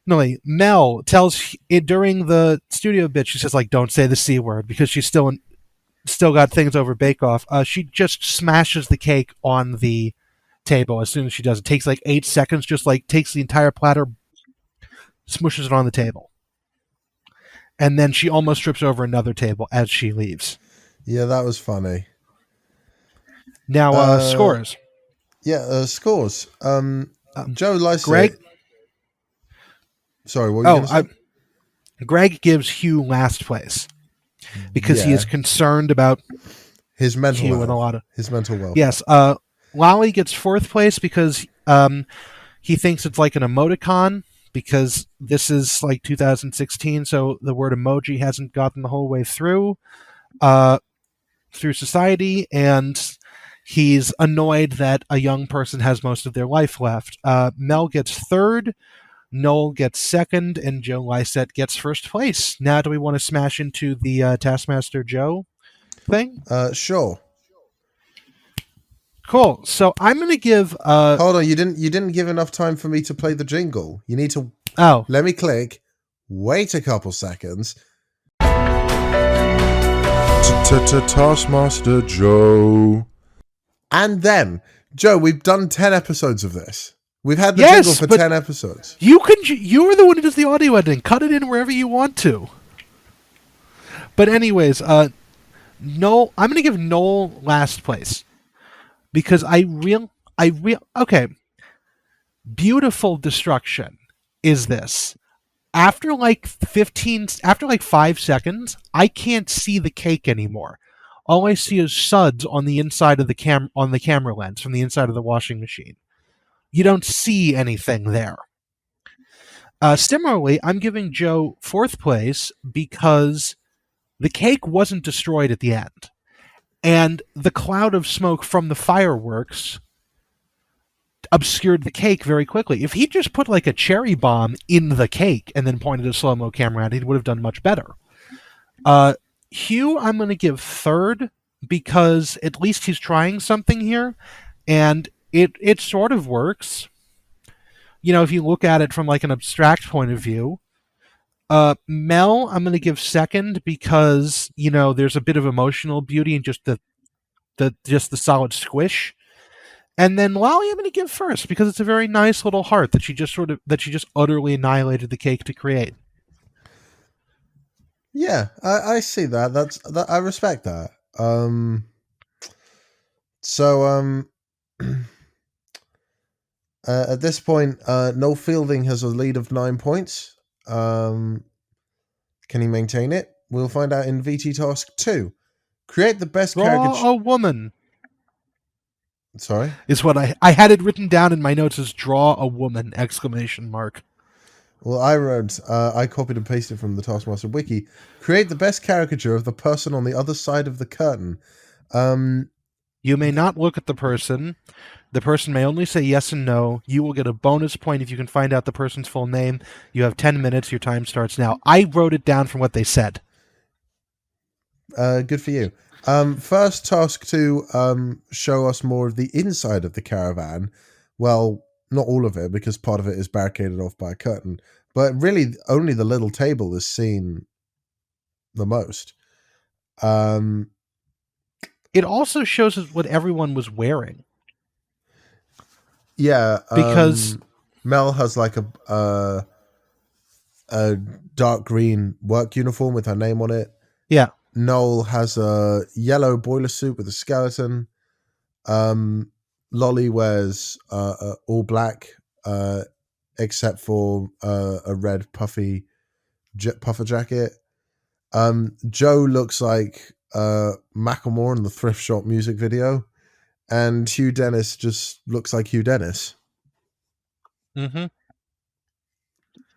Speaker 2: Mel tells it during the studio bit. She says, like, "Don't say the C word," because she's still got things over Bake Off. She just smashes the cake on the table as soon as she does. It takes like 8 seconds. Just like takes the entire platter, smushes it on the table, and then she almost trips over another table as she leaves.
Speaker 1: Yeah, that was funny.
Speaker 2: Now, scores.
Speaker 1: Yeah, scores. Joe Lycett.
Speaker 2: Greg?
Speaker 1: Sorry, what were you going to say?
Speaker 2: Greg gives Hugh last place because he is concerned about
Speaker 1: his mental
Speaker 2: Hugh
Speaker 1: health.
Speaker 2: and a lot of
Speaker 1: his mental welfare.
Speaker 2: Yes. Lolly gets 4th place because he thinks it's like an emoticon, because this is like 2016, so the word emoji hasn't gotten the whole way through society, and he's annoyed that a young person has most of their life left. Mel gets 3rd, Noel gets 2nd, and Joe Lycett gets 1st place. Now, do we want to smash into the Taskmaster Joe thing?
Speaker 1: Sure.
Speaker 2: Cool. So I'm going to give...
Speaker 1: Hold on, you didn't give enough time for me to play the jingle. You need to...
Speaker 2: Oh.
Speaker 1: Let me click. Wait a couple seconds. Taskmaster Joe. And then, Joe, we've done 10 episodes of this. We've had the jingle for 10 episodes.
Speaker 2: You are the one who does the audio editing. Cut it in wherever you want to. But anyways, Noel, I'm going to give Noel last place because okay. Beautiful destruction is this. After like 5 seconds, I can't see the cake anymore. All I see is suds on the inside of the camera lens from the inside of the washing machine. You don't see anything there. Similarly, I'm giving Joe 4th place because the cake wasn't destroyed at the end. And the cloud of smoke from the fireworks obscured the cake very quickly. If he just put like a cherry bomb in the cake and then pointed a slow-mo camera at it, he would have done much better. Hugh, I'm going to give 3rd because at least he's trying something here, and it sort of works. You know, if you look at it from like an abstract point of view. Mel, I'm going to give 2nd because, you know, there's a bit of emotional beauty in just the solid squish. And then Lolly, I'm going to give 1st because it's a very nice little heart that she just utterly annihilated the cake to create.
Speaker 1: Yeah, I see that. I respect that. At this point, Noel Fielding has a lead of 9 points. Can he maintain it? We'll find out in VT Task 2. Create the best caricature.
Speaker 2: Draw a woman.
Speaker 1: Sorry?
Speaker 2: Is what I had it written down in my notes as draw a woman, !
Speaker 1: Well, I copied and pasted from the Taskmaster wiki. Create the best caricature of the person on the other side of the curtain.
Speaker 2: You may not look at the person. The person may only say yes and no. You will get a bonus point if you can find out the person's full name. You have 10 minutes. Your time starts now. I wrote it down from what they said.
Speaker 1: Good for you. First task to show us more of the inside of the caravan. Well, not all of it, because part of it is barricaded off by a curtain. But really, only the little table is seen the most.
Speaker 2: It also shows us what everyone was wearing.
Speaker 1: Yeah,
Speaker 2: because
Speaker 1: Mel has like a dark green work uniform with her name on it.
Speaker 2: Yeah.
Speaker 1: Noel has a yellow boiler suit with a skeleton. Lolly wears all black, except for a red puffer jacket. Joe looks like Macklemore in the Thrift Shop music video, and Hugh Dennis just looks like Hugh Dennis.
Speaker 2: Mm-hmm.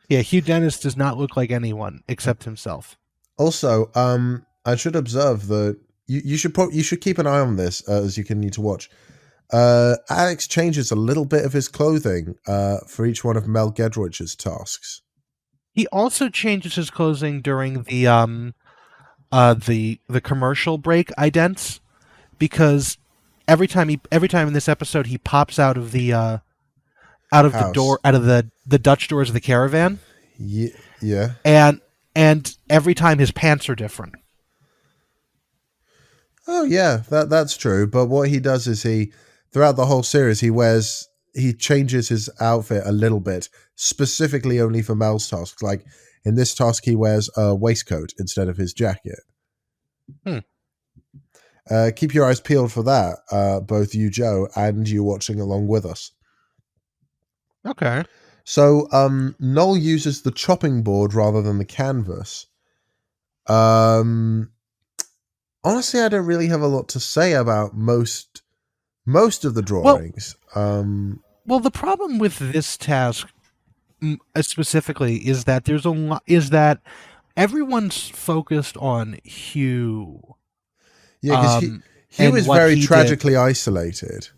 Speaker 2: Yeah, Hugh Dennis does not look like anyone except himself.
Speaker 1: Also, I should observe that you should keep an eye on this as you continue to watch. Alex changes a little bit of his clothing for each one of Mel Gedroich's tasks. He
Speaker 2: also changes his clothing during the commercial break idents, because every time in this episode he pops out of the Dutch doors of the caravan.
Speaker 1: Yeah.
Speaker 2: And every time his pants are different.
Speaker 1: Oh yeah, that's true. But what he does is throughout the whole series he changes his outfit a little bit, specifically only for Mel's tasks. Like in this task, he wears a waistcoat instead of his jacket. Keep your eyes peeled for that, both you, Joe, and you watching along with us.
Speaker 2: Okay.
Speaker 1: So Noel uses the chopping board rather than the canvas. Honestly, I don't really have a lot to say about most of the drawings.
Speaker 2: Well, the problem with this task specifically is that everyone's focused on Hugh.
Speaker 1: Yeah, because Hugh is very tragically isolated.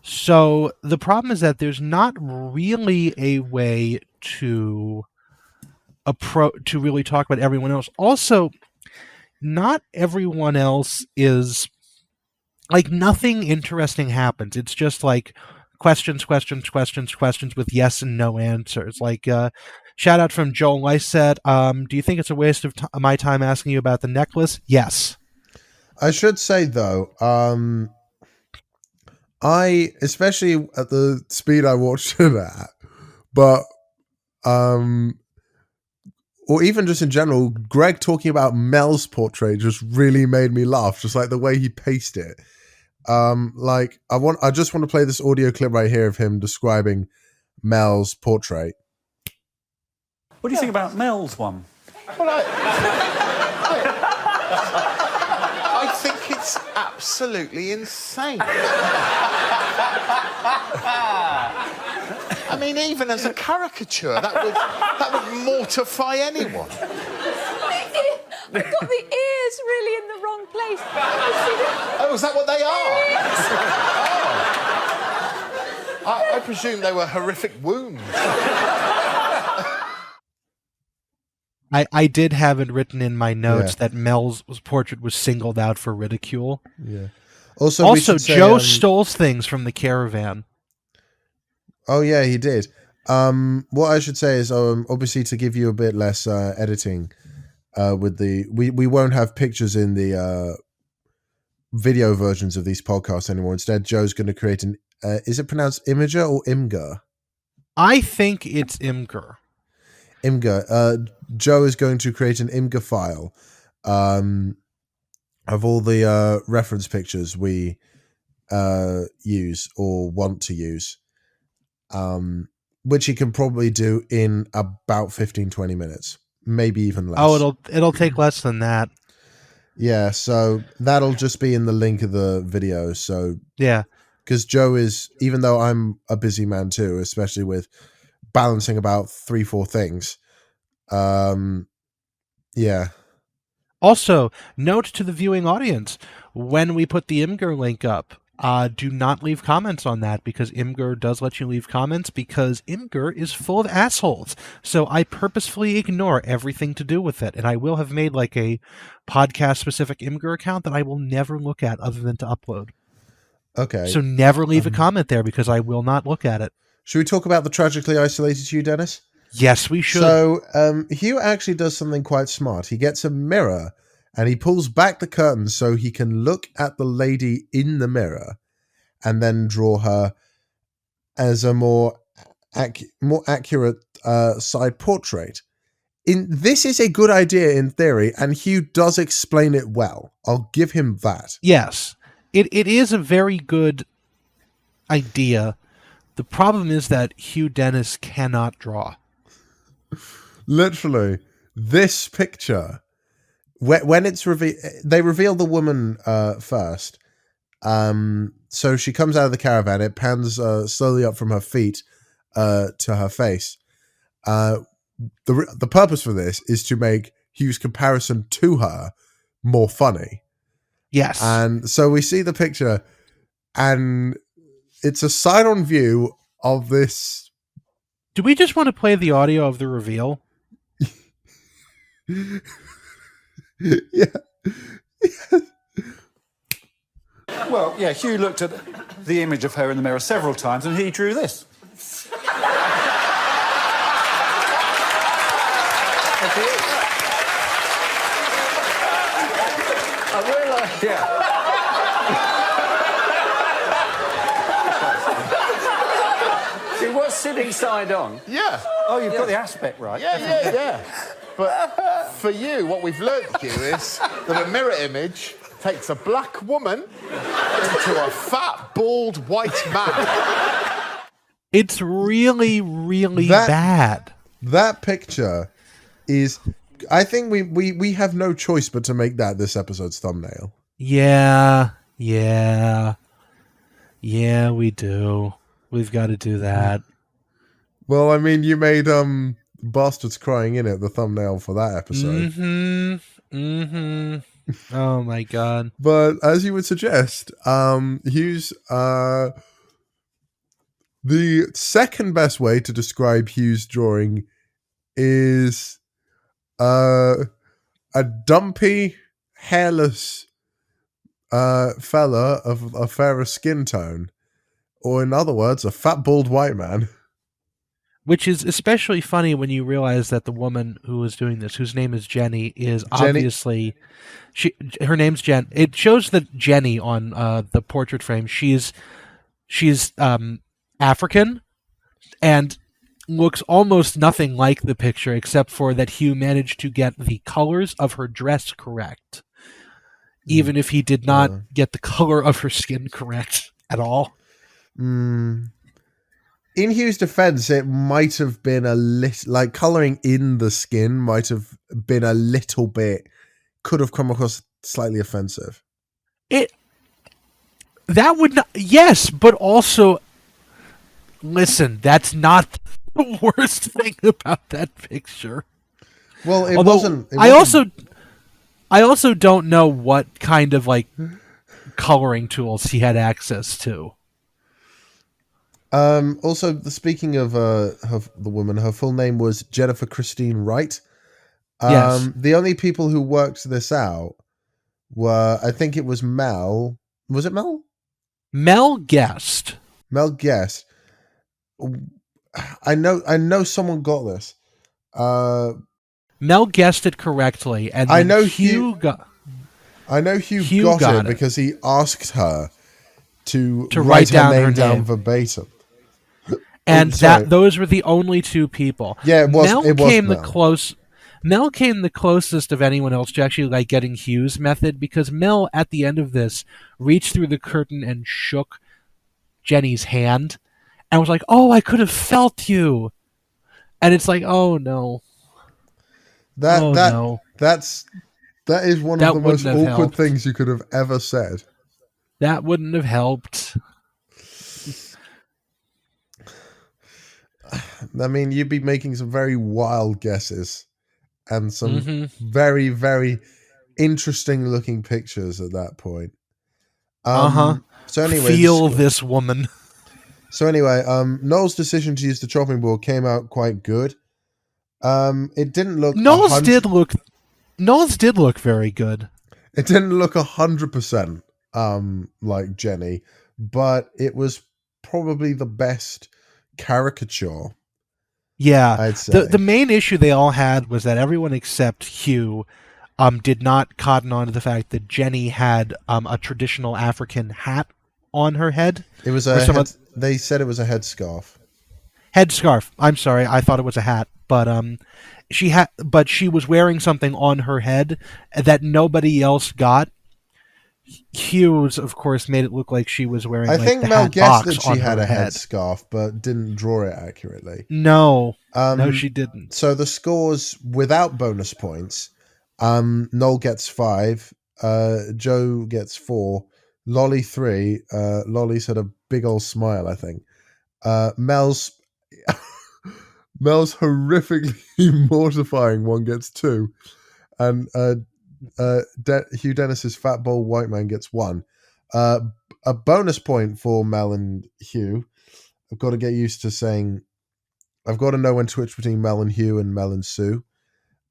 Speaker 2: So the problem is that there's not really a way to really talk about everyone else. Also, not everyone else is like, nothing interesting happens. It's just like questions with yes and no answers. Like shout out from Joel Lycett. Do you think it's a waste of my time asking you about the necklace? Yes.
Speaker 1: I should say though, I, especially at the speed I watched it at, but or even just in general, Greg talking about Mel's portrait just really made me laugh, just like the way he paced it. Like I just want to play this audio clip right here of him describing Mel's portrait.
Speaker 5: What do you think about Mel's one?
Speaker 4: Well, I think it's absolutely insane. I mean, even as a caricature, that would mortify anyone.
Speaker 6: I've got the ears really in the wrong place.
Speaker 4: Oh, is that what they are? Oh. I presume they were horrific wounds.
Speaker 2: I did have it written in my notes that Mel's portrait was singled out for ridicule.
Speaker 1: Yeah. Also,
Speaker 2: Joe stole things from the caravan.
Speaker 1: Oh yeah, he did. What I should say is, obviously, to give you a bit less editing, with we won't have pictures in the video versions of these podcasts anymore. Instead, Joe's going to create an. Is it pronounced Imager or Imgur?
Speaker 2: I think it's Imgur.
Speaker 1: Imgur. Joe is going to create an Imgur file of all the reference pictures we use or want to use, which he can probably do in about 15-20 minutes, maybe even less.
Speaker 2: Oh, it'll take less than that.
Speaker 1: Yeah, so that'll just be in the link of the video. So
Speaker 2: yeah,
Speaker 1: because Joe is, even though I'm a busy man too, especially with balancing about 3-4 things. Yeah.
Speaker 2: Also, note to the viewing audience, when we put the Imgur link up, do not leave comments on that, because Imgur does let you leave comments, because Imgur is full of assholes. So I purposefully ignore everything to do with it, and I will have made like a podcast-specific Imgur account that I will never look at other than to upload.
Speaker 1: Okay.
Speaker 2: So never leave a comment there, because I will not look at it.
Speaker 1: Should we talk about the tragically isolated Hugh Dennis?
Speaker 2: Yes, we should.
Speaker 1: So Hugh actually does something quite smart. He gets a mirror and he pulls back the curtains so he can look at the lady in the mirror and then draw her as a more accurate side portrait. This is a good idea in theory, and Hugh does explain it well. I'll give him that.
Speaker 2: Yes, it is a very good idea. The problem is that Hugh Dennis cannot draw.
Speaker 1: Literally, this picture, when it's they reveal the woman first. So she comes out of the caravan. It pans slowly up from her feet to her face. The purpose for this is to make Hugh's comparison to her more funny.
Speaker 2: Yes.
Speaker 1: And so we see the picture, and it's a side-on view of this.
Speaker 2: Do we just want to play the audio of the reveal?
Speaker 1: Yeah.
Speaker 5: Well, yeah, Hugh looked at the image of her in the mirror several times, and he drew this.
Speaker 4: I realise.
Speaker 5: Yeah. It was sitting side on.
Speaker 4: Yeah.
Speaker 5: Oh, you've got the aspect right.
Speaker 4: Yeah. But for you, what we've learnt, Hugh, is that a mirror image takes a black woman into a fat, bald, white man.
Speaker 2: It's really, really bad.
Speaker 1: That picture is... I think we have no choice but to make that this episode's thumbnail.
Speaker 2: Yeah, we do. We've got to do that.
Speaker 1: Well, I mean, you made Bastards Crying In It the thumbnail for that episode.
Speaker 2: Oh my god.
Speaker 1: But as you would suggest, Hugh's... the second best way to describe Hugh's drawing is... a dumpy, hairless fella of a fairer skin tone. Or in other words, a fat, bald white man.
Speaker 2: Which is especially funny when you realize that the woman who is doing this, whose name is Jenny, is obviously... Her name's Jen. It shows that Jenny on the portrait frame, she's African, and looks almost nothing like the picture, except for that Hugh managed to get the colors of her dress correct, even if he did not get the color of her skin correct at all.
Speaker 1: In Hugh's defense, it might have been a little... Like, coloring in the skin might have been a little bit... Could have come across slightly offensive.
Speaker 2: That would not... Yes, but also... Listen, that's not the worst thing about that picture.
Speaker 1: Well, it
Speaker 2: Although,
Speaker 1: wasn't...
Speaker 2: I also don't know what kind of, like, coloring tools he had access to.
Speaker 1: Also, speaking of the woman, her full name was Jennifer Christine Wright.
Speaker 2: Yes.
Speaker 1: The only people who worked this out were, I think it was Mel. Was it Mel?
Speaker 2: Mel Guest.
Speaker 1: Mel Guest. I know someone got this.
Speaker 2: Mel guessed it correctly, and
Speaker 1: I know
Speaker 2: Hugh got
Speaker 1: it because he asked her to
Speaker 2: write down
Speaker 1: her
Speaker 2: her
Speaker 1: name down
Speaker 2: name
Speaker 1: verbatim.
Speaker 2: And those were the only two people.
Speaker 1: Yeah, it was.
Speaker 2: Mel came the closest of anyone else to actually like getting Hugh's method, because Mel at the end of this reached through the curtain and shook Jenny's hand and was like, "Oh, I could have felt you," and it's like, "Oh no."
Speaker 1: That is one of the most awkward things you could have ever said.
Speaker 2: That wouldn't have helped.
Speaker 1: I mean, you'd be making some very wild guesses and some very, very interesting looking pictures at that point. So anyway,
Speaker 2: this woman.
Speaker 1: So anyway, Noel's decision to use the chopping board came out quite good. It didn't look... Noel's did
Speaker 2: look very good.
Speaker 1: It didn't look 100% like Jenny, but it was probably the best caricature.
Speaker 2: Yeah.
Speaker 1: I'd say.
Speaker 2: The main issue they all had was that everyone except Hugh did not cotton on to the fact that Jenny had a traditional African hat on her head.
Speaker 1: It was they said it was a headscarf.
Speaker 2: Headscarf. I'm sorry, I thought it was a hat, but she was wearing something on her head that nobody else got. Hugh's, of course, made it look like she was wearing.
Speaker 1: I think Mel guessed that she had a
Speaker 2: head
Speaker 1: headscarf, but didn't draw it accurately.
Speaker 2: No, she didn't.
Speaker 1: So the scores without bonus points: Noel gets 5, Joe gets 4, Lolly 3. Lolly's had a big old smile, I think. Mel's horrifically mortifying one gets 2, and Hugh Dennis's fat bald white man gets 1. A bonus point for Mel and Hugh. I've got to get used to saying. I've got to know when to switch between Mel and Hugh and Mel and Sue.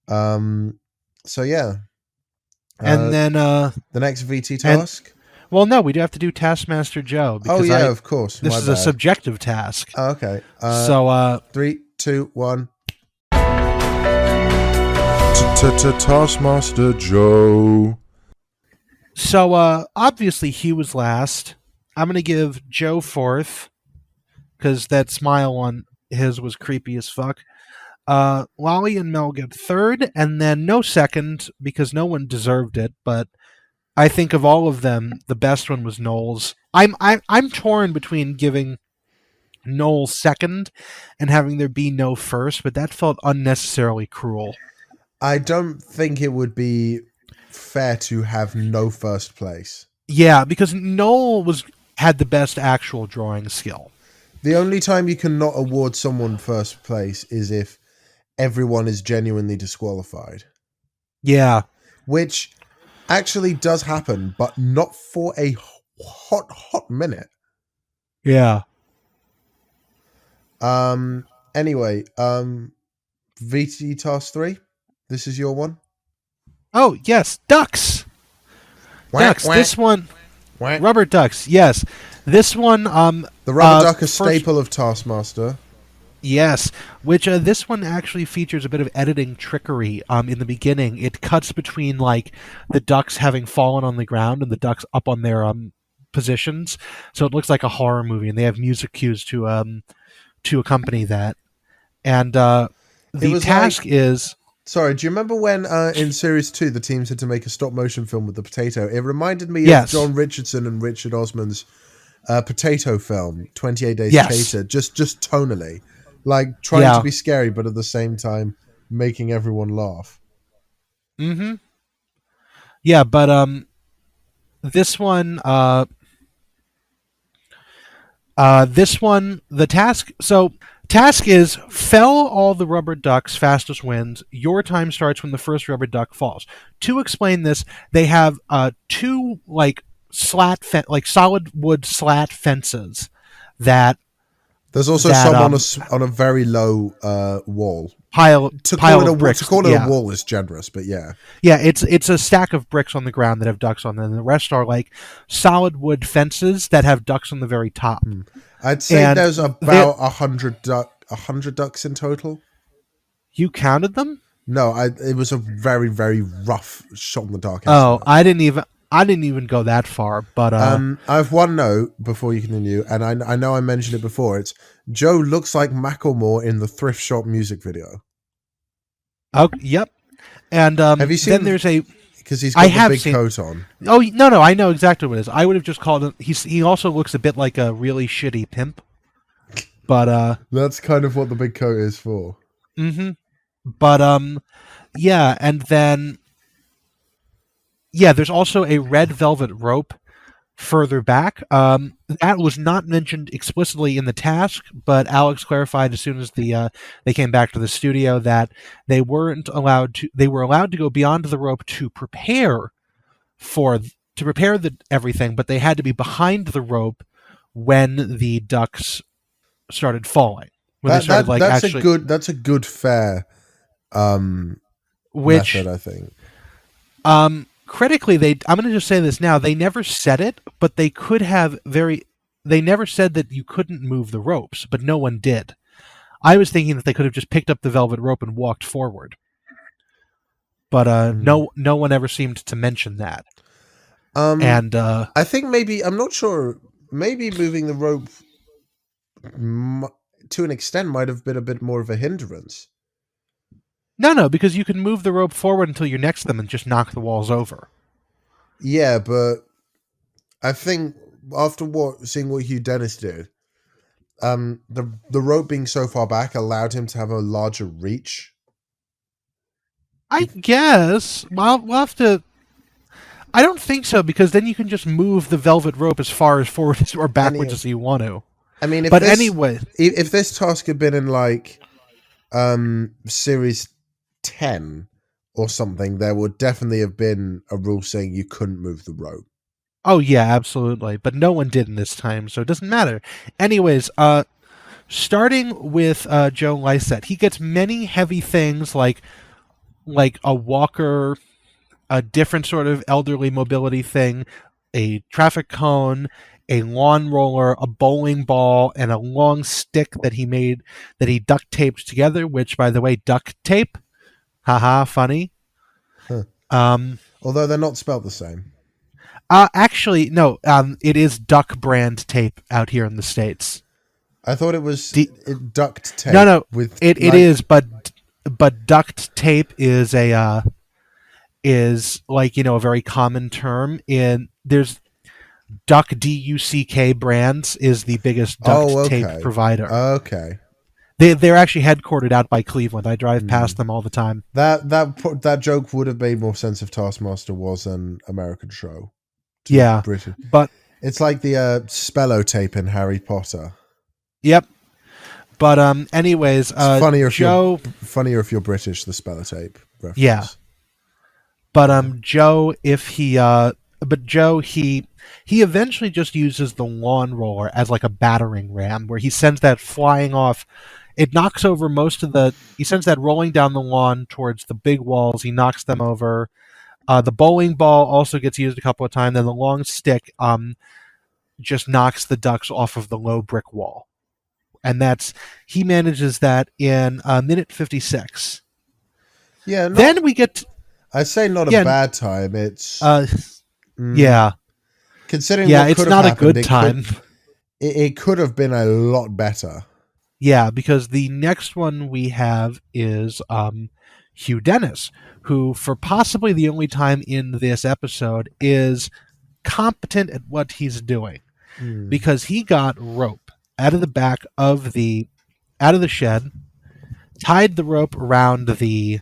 Speaker 1: So yeah.
Speaker 2: And then
Speaker 1: the next VT task.
Speaker 2: Well, no, we do have to do Taskmaster Joe. Because
Speaker 1: of course.
Speaker 2: This is a subjective task.
Speaker 1: Oh, okay.
Speaker 2: So
Speaker 1: 3, 2, 1. Taskmaster Joe.
Speaker 2: So obviously Hugh was last. I'm going to give Joe 4th because that smile on his was creepy as fuck. Lolly and Mel get 3rd, and then no 2nd because no one deserved it. But I think of all of them, the best one was Noel's. I'm torn between giving Noel 2nd and having there be no 1st, but that felt unnecessarily cruel.
Speaker 1: I don't think it would be fair to have no 1st place.
Speaker 2: Yeah, because Noel had the best actual drawing skill.
Speaker 1: The only time you can not award someone 1st place is if everyone is genuinely disqualified.
Speaker 2: Yeah.
Speaker 1: Which actually does happen, but not for a hot minute.
Speaker 2: Yeah.
Speaker 1: Anyway, VT Task 3. This is your one?
Speaker 2: Oh, yes. Ducks. Ducks. This one. Rubber ducks. Yes. This one. The
Speaker 1: rubber duck, a staple of Taskmaster.
Speaker 2: Yes. Which this one actually features a bit of editing trickery. In the beginning, it cuts between like the ducks having fallen on the ground and the ducks up on their positions, so it looks like a horror movie, and they have music cues to accompany that. And the task is.
Speaker 1: Sorry, do you remember when in Series 2 the teams had to make a stop-motion film with the potato? It reminded me of John Richardson and Richard Osman's potato film, 28 Days Later, just tonally. Like, trying to be scary, but at the same time making everyone laugh.
Speaker 2: Mm-hmm. Yeah, but this one... the task... So... Task is fell all the rubber ducks, fastest wins. Your time starts when the first rubber duck falls. To explain this, they have 2 solid wood slat fences that.
Speaker 1: There's also some on a very low wall.
Speaker 2: Pile of bricks.
Speaker 1: To call it a wall is generous, but yeah.
Speaker 2: Yeah, it's a stack of bricks on the ground that have ducks on them, and the rest are like solid wood fences that have ducks on the very top.
Speaker 1: I'd say there's about 100 ducks in total.
Speaker 2: You counted them?
Speaker 1: No, it was a very, very rough shot in the dark.
Speaker 2: Oh, I didn't even go that far. But
Speaker 1: I have one note before you continue, and I know I mentioned it before. It's Joe looks like Macklemore in the Thrift Shop music video.
Speaker 2: Oh, yep. And
Speaker 1: have you seen?
Speaker 2: Then there's a.
Speaker 1: Because he's got the big coat on.
Speaker 2: Oh, no, I know exactly what it is. I would have just called him... He also looks a bit like a really shitty pimp. But...
Speaker 1: That's kind of what the big coat is for.
Speaker 2: Mm-hmm. But, yeah, and then... Yeah, there's also a red velvet rope further back. That was not mentioned explicitly in the task, but Alex clarified as soon as they came back to the studio that they were allowed to go beyond the rope to prepare everything, but they had to be behind the rope when the ducks started falling.
Speaker 1: That's a good fair method, I think.
Speaker 2: Critically, I'm going to just say this now. They never said it, but they could have very they never said that you couldn't move the ropes, but no one did. I was thinking that they could have just picked up the velvet rope and walked forward. But no one ever seemed to mention that.
Speaker 1: I think maybe, I'm not sure, maybe moving the rope to an extent might have been a bit more of a hindrance.
Speaker 2: No, because you can move the rope forward until you're next to them and just knock the walls over.
Speaker 1: Yeah, but I think after seeing what Hugh Dennis did, the rope being so far back allowed him to have a larger reach.
Speaker 2: I guess. We'll have to... I don't think so, because then you can just move the velvet rope as far as forward or backwards as you want to.
Speaker 1: I mean,
Speaker 2: anyway,
Speaker 1: if this task had been in like series 10 or something, there would definitely have been a rule saying you couldn't move the rope.
Speaker 2: Oh yeah, absolutely. But no one did in this time, so it doesn't matter. Anyways, starting with Joe Lycett, he gets many heavy things like a walker, a different sort of elderly mobility thing, a traffic cone, a lawn roller, a bowling ball, and a long stick that he duct taped together, which, by the way, duct tape, haha, funny.
Speaker 1: Huh. Although they're not spelled the same.
Speaker 2: Actually, no, it is duck brand tape out here in the States.
Speaker 1: I thought it was duct tape.
Speaker 2: No, it is, but duct tape is a very common term. There's Duck, DUCK brands is the biggest duct tape provider.
Speaker 1: Okay.
Speaker 2: They're actually headquartered out by Cleveland. I drive past them all the time.
Speaker 1: That joke would have made more sense if Taskmaster was an American show.
Speaker 2: Yeah,
Speaker 1: British.
Speaker 2: But
Speaker 1: it's like the Spello tape in Harry Potter.
Speaker 2: Yep. But anyways,
Speaker 1: it's funnier if you're British. The Spello tape reference.
Speaker 2: Yeah. But Joe, he eventually just uses the lawn roller as like a battering ram, where he sends that flying off. It knocks over he sends that rolling down the lawn towards the big walls. He knocks them over. The bowling ball also gets used a couple of times. Then the long stick just knocks the ducks off of the low brick wall. And he manages that in minute 56.
Speaker 1: Yeah.
Speaker 2: Then we get...
Speaker 1: I'd say not a bad time. It's...
Speaker 2: Yeah.
Speaker 1: Considering what
Speaker 2: it's
Speaker 1: could
Speaker 2: not
Speaker 1: have happened,
Speaker 2: a good time.
Speaker 1: It could have been a lot better.
Speaker 2: Yeah, because the next one we have is Hugh Dennis, who, for possibly the only time in this episode, is competent at what he's doing. Because he got rope out of the back of out of the shed, tied the rope around the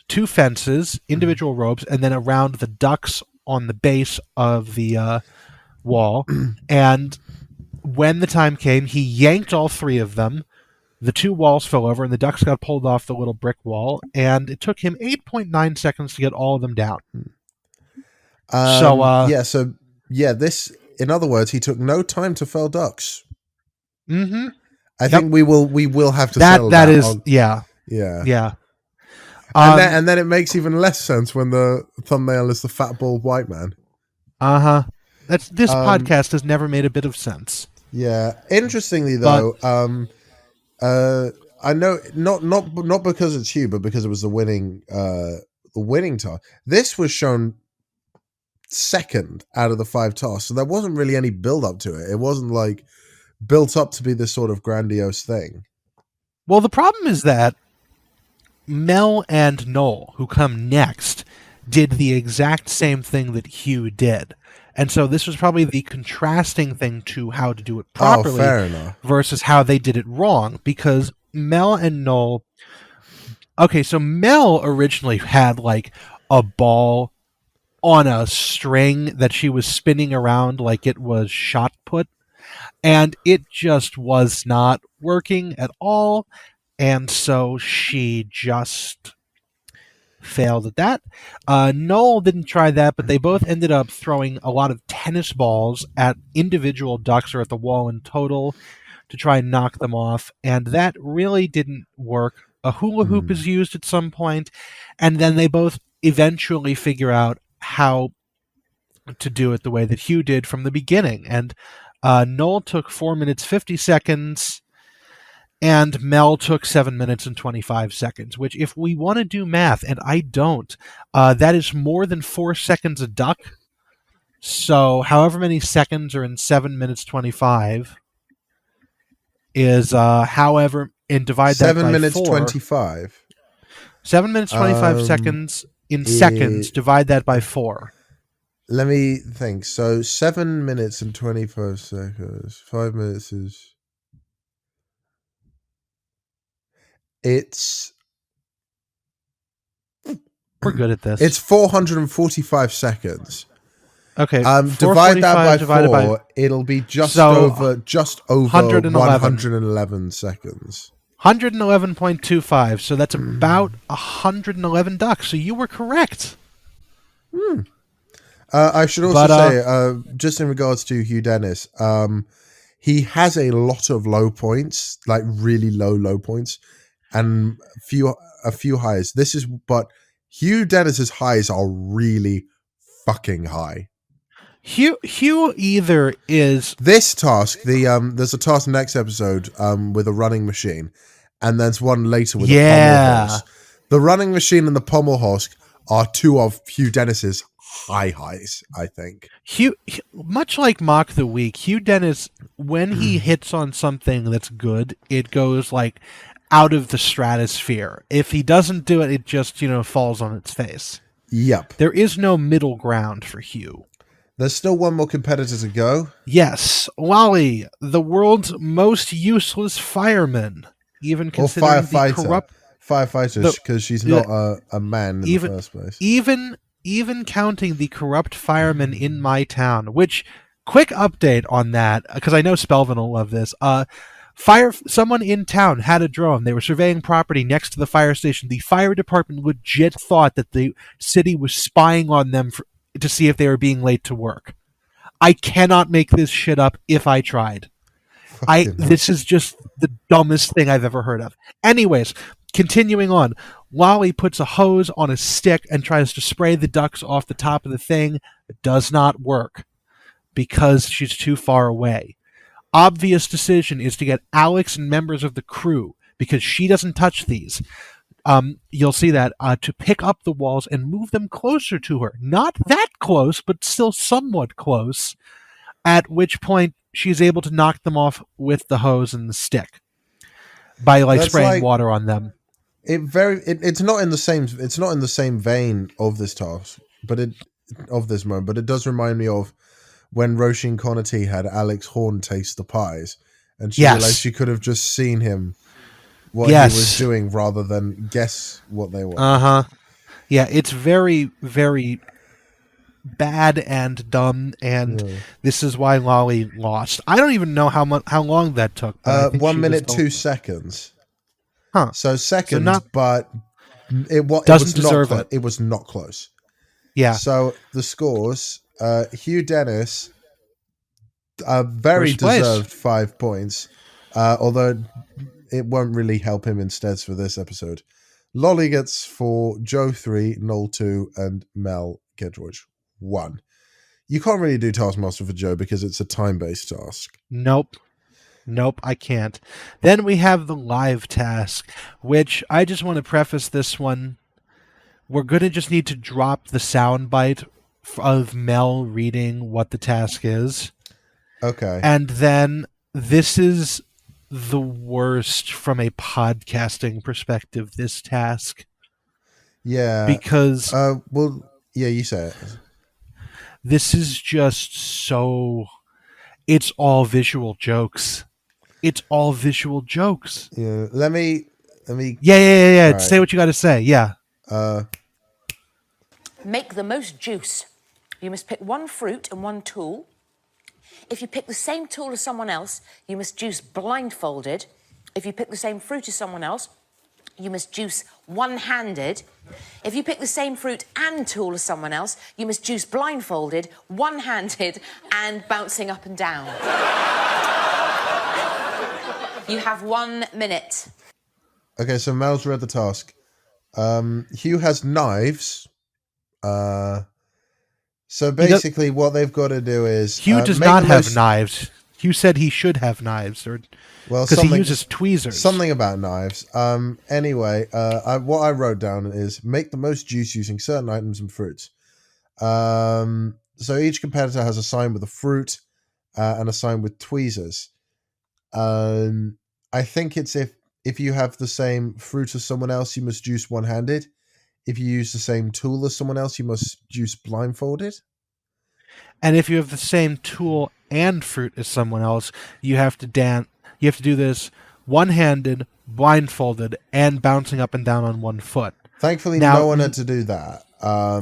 Speaker 2: two fences, individual ropes, and then around the ducks on the base of the wall. And when the time came, he yanked all three of them. The two walls fell over, and the ducks got pulled off the little brick wall. And it took him 8.9 seconds to get all of them down.
Speaker 1: This, in other words, he took no time to fell ducks.
Speaker 2: Mm-hmm.
Speaker 1: I think we will have to settle
Speaker 2: that.
Speaker 1: That
Speaker 2: is, yeah.
Speaker 1: And then it makes even less sense when the thumbnail is the fat bald white man.
Speaker 2: This podcast has never made a bit of sense.
Speaker 1: Yeah. Interestingly, though, I know not because it's Hugh, but because it was the winning task. This was shown second out of the 5 tasks, so there wasn't really any build up to it. It wasn't like built up to be this sort of grandiose thing.
Speaker 2: Well, the problem is that Mel and Noel, who come next, did the exact same thing that Hugh did. And so this was probably the contrasting thing to how to do it properly versus how they did it wrong, because Mel and Noel... Okay, so Mel originally had like a ball on a string that she was spinning around like it was shot put, and it just was not working at all. And so she just failed at that. Noel didn't try that, but they both ended up throwing a lot of tennis balls at individual ducks or at the wall in total to try and knock them off, and that really didn't work. A hula hoop is used at some point, and then they both eventually figure out how to do it the way that Hugh did from the beginning. And Noel took 4 minutes 50 seconds, and Mel took 7 minutes and 25 seconds, which if we want to do math, and I don't, that is more than 4 seconds a duck. So however many seconds are in 7 minutes 25 is however, and divide that by
Speaker 1: 7 minutes
Speaker 2: 4.
Speaker 1: 25.
Speaker 2: 7 minutes 25 seconds in seconds, divide that by 4.
Speaker 1: Let me think. So 7 minutes and 25 seconds. 5 minutes is...
Speaker 2: We're good at this.
Speaker 1: It's 445 seconds.
Speaker 2: Okay.
Speaker 1: Divide that by 4, it'll be just over 111 seconds.
Speaker 2: 111.25. So that's about 111 ducks. So you were correct.
Speaker 1: I should also say, just in regards to Hugh Dennis, he has a lot of low points, like really low points, and a few highs. But Hugh Dennis's highs are really fucking high.
Speaker 2: Hugh either is
Speaker 1: this task. There's a task next episode with a running machine, and there's one later with a pommel horse. The running machine and the pommel horse are two of Hugh Dennis's highs, I think.
Speaker 2: Hugh, much like Mock the Week, Hugh Dennis, when he hits on something that's good, it goes like out of the stratosphere. If he doesn't do it, it just falls on its face.
Speaker 1: Yep.
Speaker 2: There is no middle ground for Hugh.
Speaker 1: There's still one more competitor to go.
Speaker 2: Yes, Wally, the world's most useless fireman, even considering the corrupt
Speaker 1: firefighters, because she's not a man in the first place.
Speaker 2: Even counting the corrupt fireman in my town. Which, quick update on that, because I know Spelvin will love this. Someone in town had a drone. They were surveying property next to the fire station. The fire department legit thought that the city was spying on them to see if they were being late to work. I cannot make this shit up if I tried. This is just the dumbest thing I've ever heard of. Anyways, continuing on, Wally puts a hose on a stick and tries to spray the ducks off the top of the thing. It does not work because she's too far away. Obvious decision is to get Alex and members of the crew, because she doesn't touch these. You'll see that, to pick up the walls and move them closer to her. Not that close, but still somewhat close, at which point she's able to knock them off with the hose and the stick by spraying water on them.
Speaker 1: It's not in the same vein of this task, of this moment, but it does remind me of when Roisin Connerty had Alex Horne taste the pies, and she realized she could have just seen him what he was doing rather than guess what they were.
Speaker 2: Yeah, it's very, very bad and dumb, and this is why Lolly lost. I don't even know how long that took.
Speaker 1: 1 minute 2 seconds.
Speaker 2: Huh?
Speaker 1: So seconds, but it was not close.
Speaker 2: Yeah.
Speaker 1: So the scores: Hugh Dennis, very deserved 5 points, although it won't really help him in steads for this episode. Lolly gets 4, Joe 3, Noel 2, and Mel Gedgeorge 1. You can't really do Taskmaster for Joe because it's a time-based task.
Speaker 2: Nope, I can't. Then we have the live task, which I just want to preface this one. We're going to just need to drop the soundbite of Mel reading what the task is.
Speaker 1: Okay.
Speaker 2: And then this is the worst from a podcasting perspective, this task.
Speaker 1: Yeah.
Speaker 2: Because...
Speaker 1: you say it.
Speaker 2: This is just so... It's all visual jokes. It's all visual jokes.
Speaker 1: Yeah. Let me.
Speaker 2: Yeah. Right. Say what you got to say. Yeah.
Speaker 7: Make the most juice. You must pick one fruit and one tool. If you pick the same tool as someone else, you must juice blindfolded. If you pick the same fruit as someone else, you must juice one-handed. If you pick the same fruit and tool as someone else, you must juice blindfolded, one-handed, and bouncing up and down. You have 1 minute.
Speaker 1: Okay, so Mel's read the task. Hugh has knives. So basically what they've got to do is...
Speaker 2: Hugh does not have knives. Hugh said he should have knives, or because he uses tweezers.
Speaker 1: Something about knives. Anyway, what I wrote down is make the most juice using certain items and fruits. So each competitor has a sign with a fruit and a sign with tweezers. I think it's if you have the same fruit as someone else, you must juice one-handed. If you use the same tool as someone else, you must juice blindfolded.
Speaker 2: And if you have the same tool and fruit as someone else, you have to You have to do this one-handed, blindfolded, and bouncing up and down on one foot.
Speaker 1: Thankfully, no one had to do that.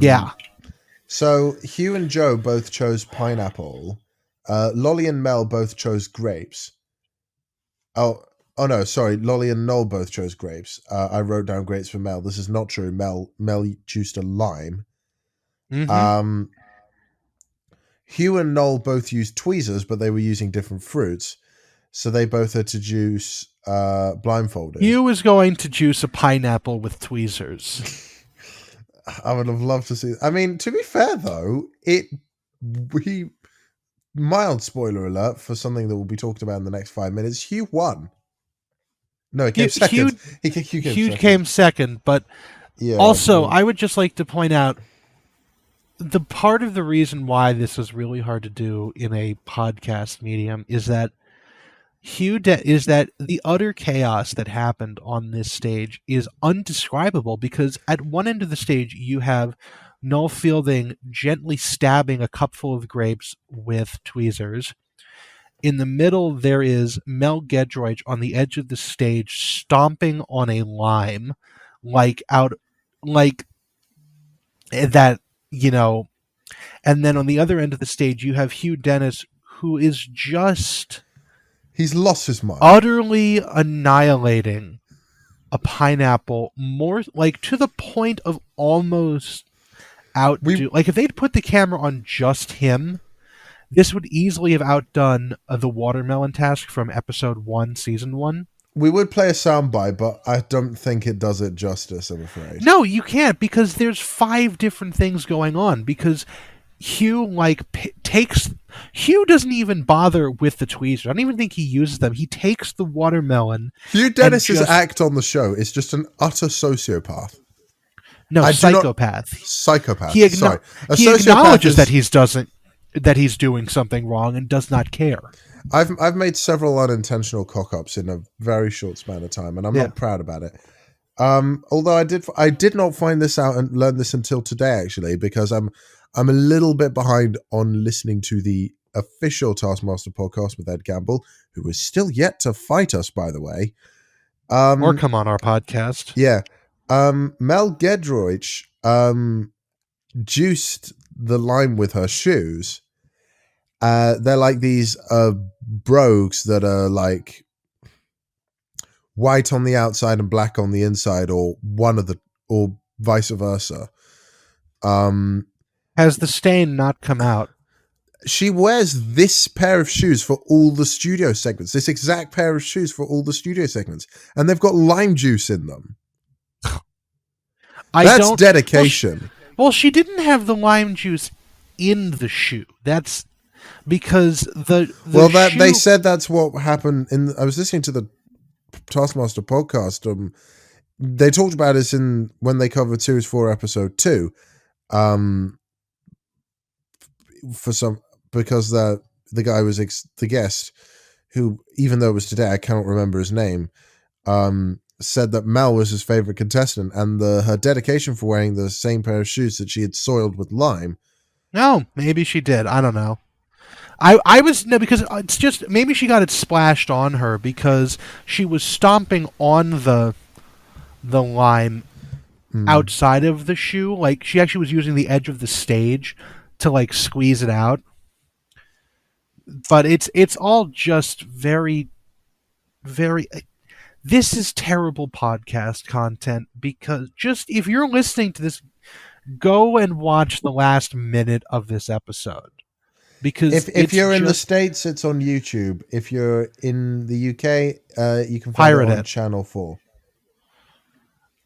Speaker 2: Yeah.
Speaker 1: So Hugh and Joe both chose pineapple. Lolly and Mel both chose grapes. Oh no, sorry. Lolly and Noel both chose grapes. I wrote down grapes for Mel. This is not true. Mel choosed a lime.
Speaker 2: Mm-hmm.
Speaker 1: Hugh and Noel both used tweezers, but they were using different fruits, so they both had to juice blindfolded.
Speaker 2: Hugh was going to juice a pineapple with tweezers.
Speaker 1: I would have loved to see. I mean, to be fair though, mild spoiler alert for something that will be talked about in the next 5 minutes. Hugh won. No, he came second.
Speaker 2: Hugh came second, but also I would just like to point out the part of the reason why this is really hard to do in a podcast medium is that the utter chaos that happened on this stage is undescribable, because at one end of the stage you have Noel Fielding gently stabbing a cupful of grapes with tweezers. In the middle there is Mel Gedroych on the edge of the stage stomping on a lime that, you know, and then on the other end of the stage you have Hugh Dennis, who is just...
Speaker 1: He's lost his mind.
Speaker 2: Utterly annihilating a pineapple, more like to the point of almost outdo. Like if they'd put the camera on just him, this would easily have outdone the watermelon task from episode 1, season 1.
Speaker 1: We would play a soundbite, but I don't think it does it justice, I'm afraid.
Speaker 2: No, you can't, because there's 5 different things going on, because Hugh Hugh doesn't even bother with the tweezers. I don't even think he uses them. He takes the watermelon.
Speaker 1: Hugh Dennis's act on the show is just an utter sociopath.
Speaker 2: No, psychopath.
Speaker 1: Psychopath.
Speaker 2: He acknowledges that he's doing something wrong and does not care.
Speaker 1: I've made several unintentional cock-ups in a very short span of time, and I'm not proud about it. Although I did not find this out and learn this until today, actually, because I'm a little bit behind on listening to the official Taskmaster podcast with Ed Gamble, who is still yet to fight us, by the way.
Speaker 2: Or come on our podcast.
Speaker 1: Yeah. Mel Gedroych juiced the lime with her shoes. They're like these brogues that are like white on the outside and black on the inside, or or vice versa.
Speaker 2: Has the stain not come out?
Speaker 1: She wears this pair of shoes for all the studio segments. This exact pair of shoes for all the studio segments, and they've got lime juice in them. That's dedication.
Speaker 2: Well, she didn't have the lime juice in the shoe. That's because
Speaker 1: they said that's what happened. I was listening to the Taskmaster podcast. They talked about this when they covered Series 4, Episode 2. Because the guy was the guest, who, even though it was today, I cannot remember his name, said that Mel was his favorite contestant, and her dedication for wearing the same pair of shoes that she had soiled with lime.
Speaker 2: No, maybe she did. I don't know. Because it's just maybe she got it splashed on her because she was stomping on the lime outside of the shoe. Like she actually was using the edge of the stage to like squeeze it out. But it's all just very, very. This is terrible podcast content, because just if you're listening to this, go and watch the last minute of this episode. Because
Speaker 1: if you're in the States, it's on YouTube. If you're in the UK, you can find it on Channel 4.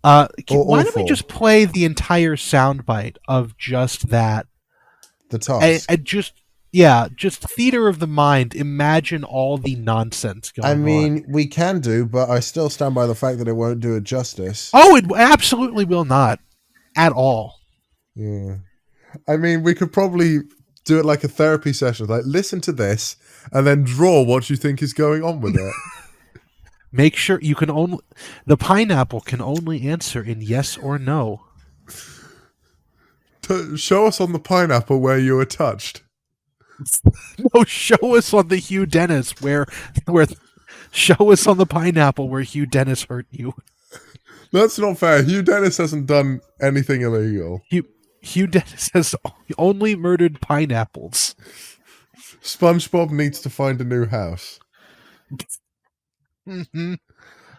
Speaker 2: Why don't we just play the entire soundbite of just that?
Speaker 1: The task.
Speaker 2: Yeah, just theater of the mind. Imagine all the nonsense going on.
Speaker 1: I mean, we can do, but I still stand by the fact that it won't do it justice.
Speaker 2: Oh, it absolutely will not. At all.
Speaker 1: Yeah. I mean, we could probably do it like a therapy session. Like, listen to this, and then draw what you think is going on with it.
Speaker 2: Make sure you can only... The pineapple can only answer in yes or no.
Speaker 1: Show us on the pineapple where you were touched.
Speaker 2: No, show us on the Hugh Dennis where show us on the pineapple where Hugh Dennis hurt you.
Speaker 1: That's not fair. Hugh Dennis hasn't done anything illegal.
Speaker 2: Hugh Dennis has only murdered pineapples.
Speaker 1: SpongeBob needs to find a new house.
Speaker 2: Mm-hmm.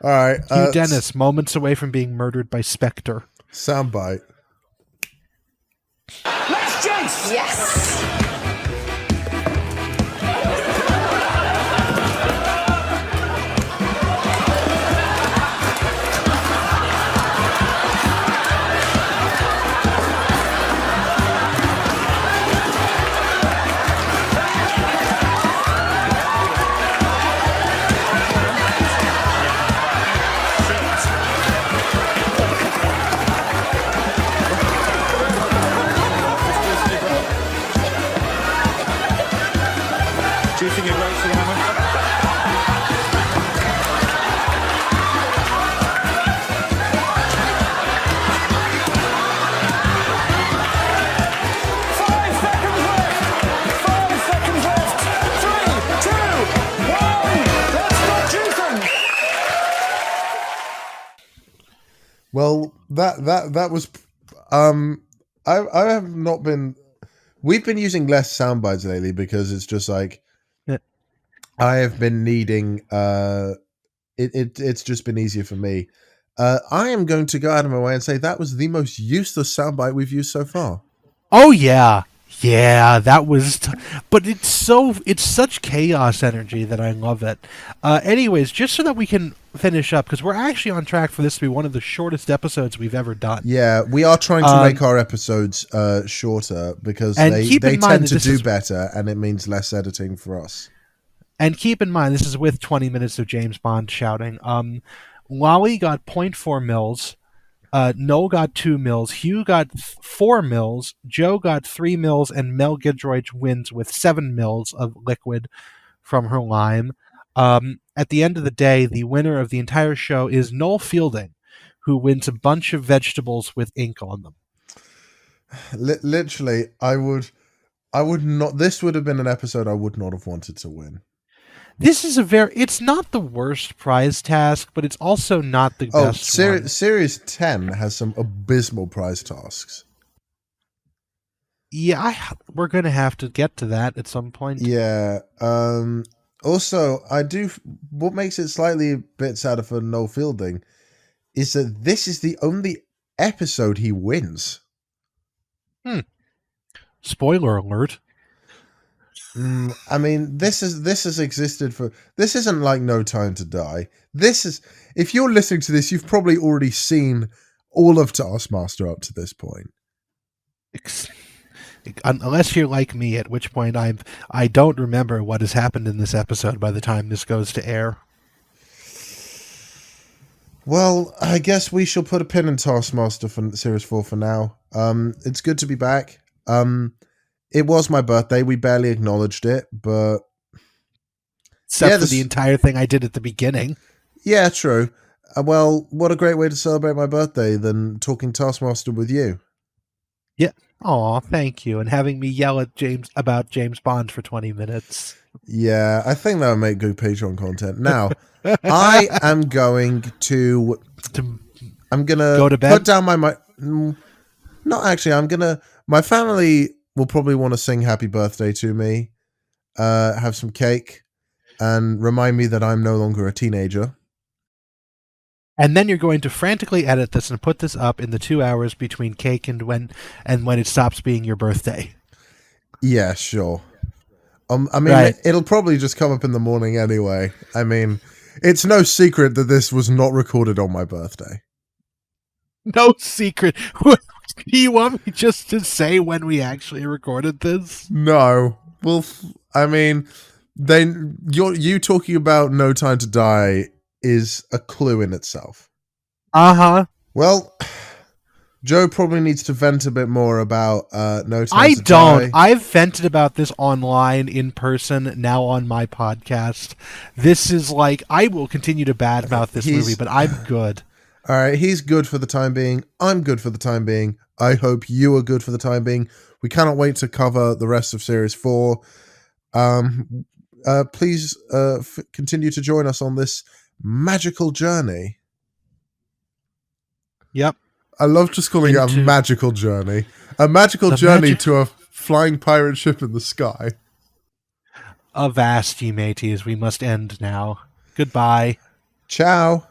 Speaker 1: All right.
Speaker 2: Hugh Dennis, moments away from being murdered by Spectre.
Speaker 1: Soundbite.
Speaker 5: Let's chase!
Speaker 6: Yes.
Speaker 5: Do you think it works for the moment?
Speaker 1: Well, that was I have not been. We've been using less soundbites lately because it's just like I have been needing. It's just been easier for me. I am going to go out of my way and say that was the most useless soundbite we've used so far.
Speaker 2: Oh yeah. Yeah, that was but it's such chaos energy that I love it. Anyways, just so that we can finish up, because we're actually on track for this to be one of the shortest episodes we've ever done.
Speaker 1: Yeah, we are trying to make our episodes shorter because they tend to do better, and it means less editing for us.
Speaker 2: And keep in mind, this is with 20 minutes of James Bond shouting. Lolly got 0.4 mils. Noel got 2 mils, Hugh got 4 mils, Joe got 3 mils, and Mel Gidroich wins with 7 mils of liquid from her lime. At the end of the day, the winner of the entire show is Noel Fielding, who wins a bunch of vegetables with ink on them.
Speaker 1: Literally, I would not. This would have been an episode I would not have wanted to win.
Speaker 2: This is it's not the worst prize task, but it's also not the best one.
Speaker 1: Series 10 has some abysmal prize tasks.
Speaker 2: Yeah, we're going to have to get to that at some point.
Speaker 1: Yeah. Also, what makes it slightly a bit sadder for Noel Fielding is that this is the only episode he wins.
Speaker 2: Spoiler alert.
Speaker 1: I mean, this has existed for. This isn't like No Time to Die. This is. If you're listening to this, you've probably already seen all of Taskmaster up to this point.
Speaker 2: Unless you're like me, at which point I don't remember what has happened in this episode by the time this goes to air.
Speaker 1: Well, I guess we shall put a pin in Taskmaster for Series 4 for now. It's good to be back. It was my birthday. We barely acknowledged it, but...
Speaker 2: Except for the entire thing I did at the beginning.
Speaker 1: Yeah, true. Well, what a great way to celebrate my birthday than talking Taskmaster with you.
Speaker 2: Yeah. Aw, thank you. And having me yell at James about James Bond for 20 minutes.
Speaker 1: Yeah, I think that would make good Patreon content. Now, I am going to... I'm going to
Speaker 2: go to bed?
Speaker 1: Put down my... Not actually, my family... will probably want to sing happy birthday to me, have some cake, and remind me that I'm no longer a teenager.
Speaker 2: And then you're going to frantically edit this and put this up in the 2 hours between cake and when it stops being your birthday.
Speaker 1: Yeah, sure. I mean,
Speaker 2: right.
Speaker 1: It'll probably just come up in the morning anyway. I mean, it's no secret that this was not recorded on my birthday.
Speaker 2: No secret. Do you want me just to say when we actually recorded this?
Speaker 1: No. Well, I mean, then you talking about No Time to Die is a clue in itself.
Speaker 2: Uh-huh.
Speaker 1: Well, Joe probably needs to vent a bit more about No Time to Die.
Speaker 2: I don't. I've vented about this online, in person, now on my podcast. This is like, I will continue to badmouth this movie, but I'm good.
Speaker 1: All right, he's good for the time being. I'm good for the time being. I hope you are good for the time being. We cannot wait to cover the rest of Series 4. Please continue to join us on this magical journey.
Speaker 2: Yep.
Speaker 1: I love just calling it a magical journey. A magical journey to a flying pirate ship in the sky.
Speaker 2: Avast, ye mateys. We must end now. Goodbye.
Speaker 1: Ciao.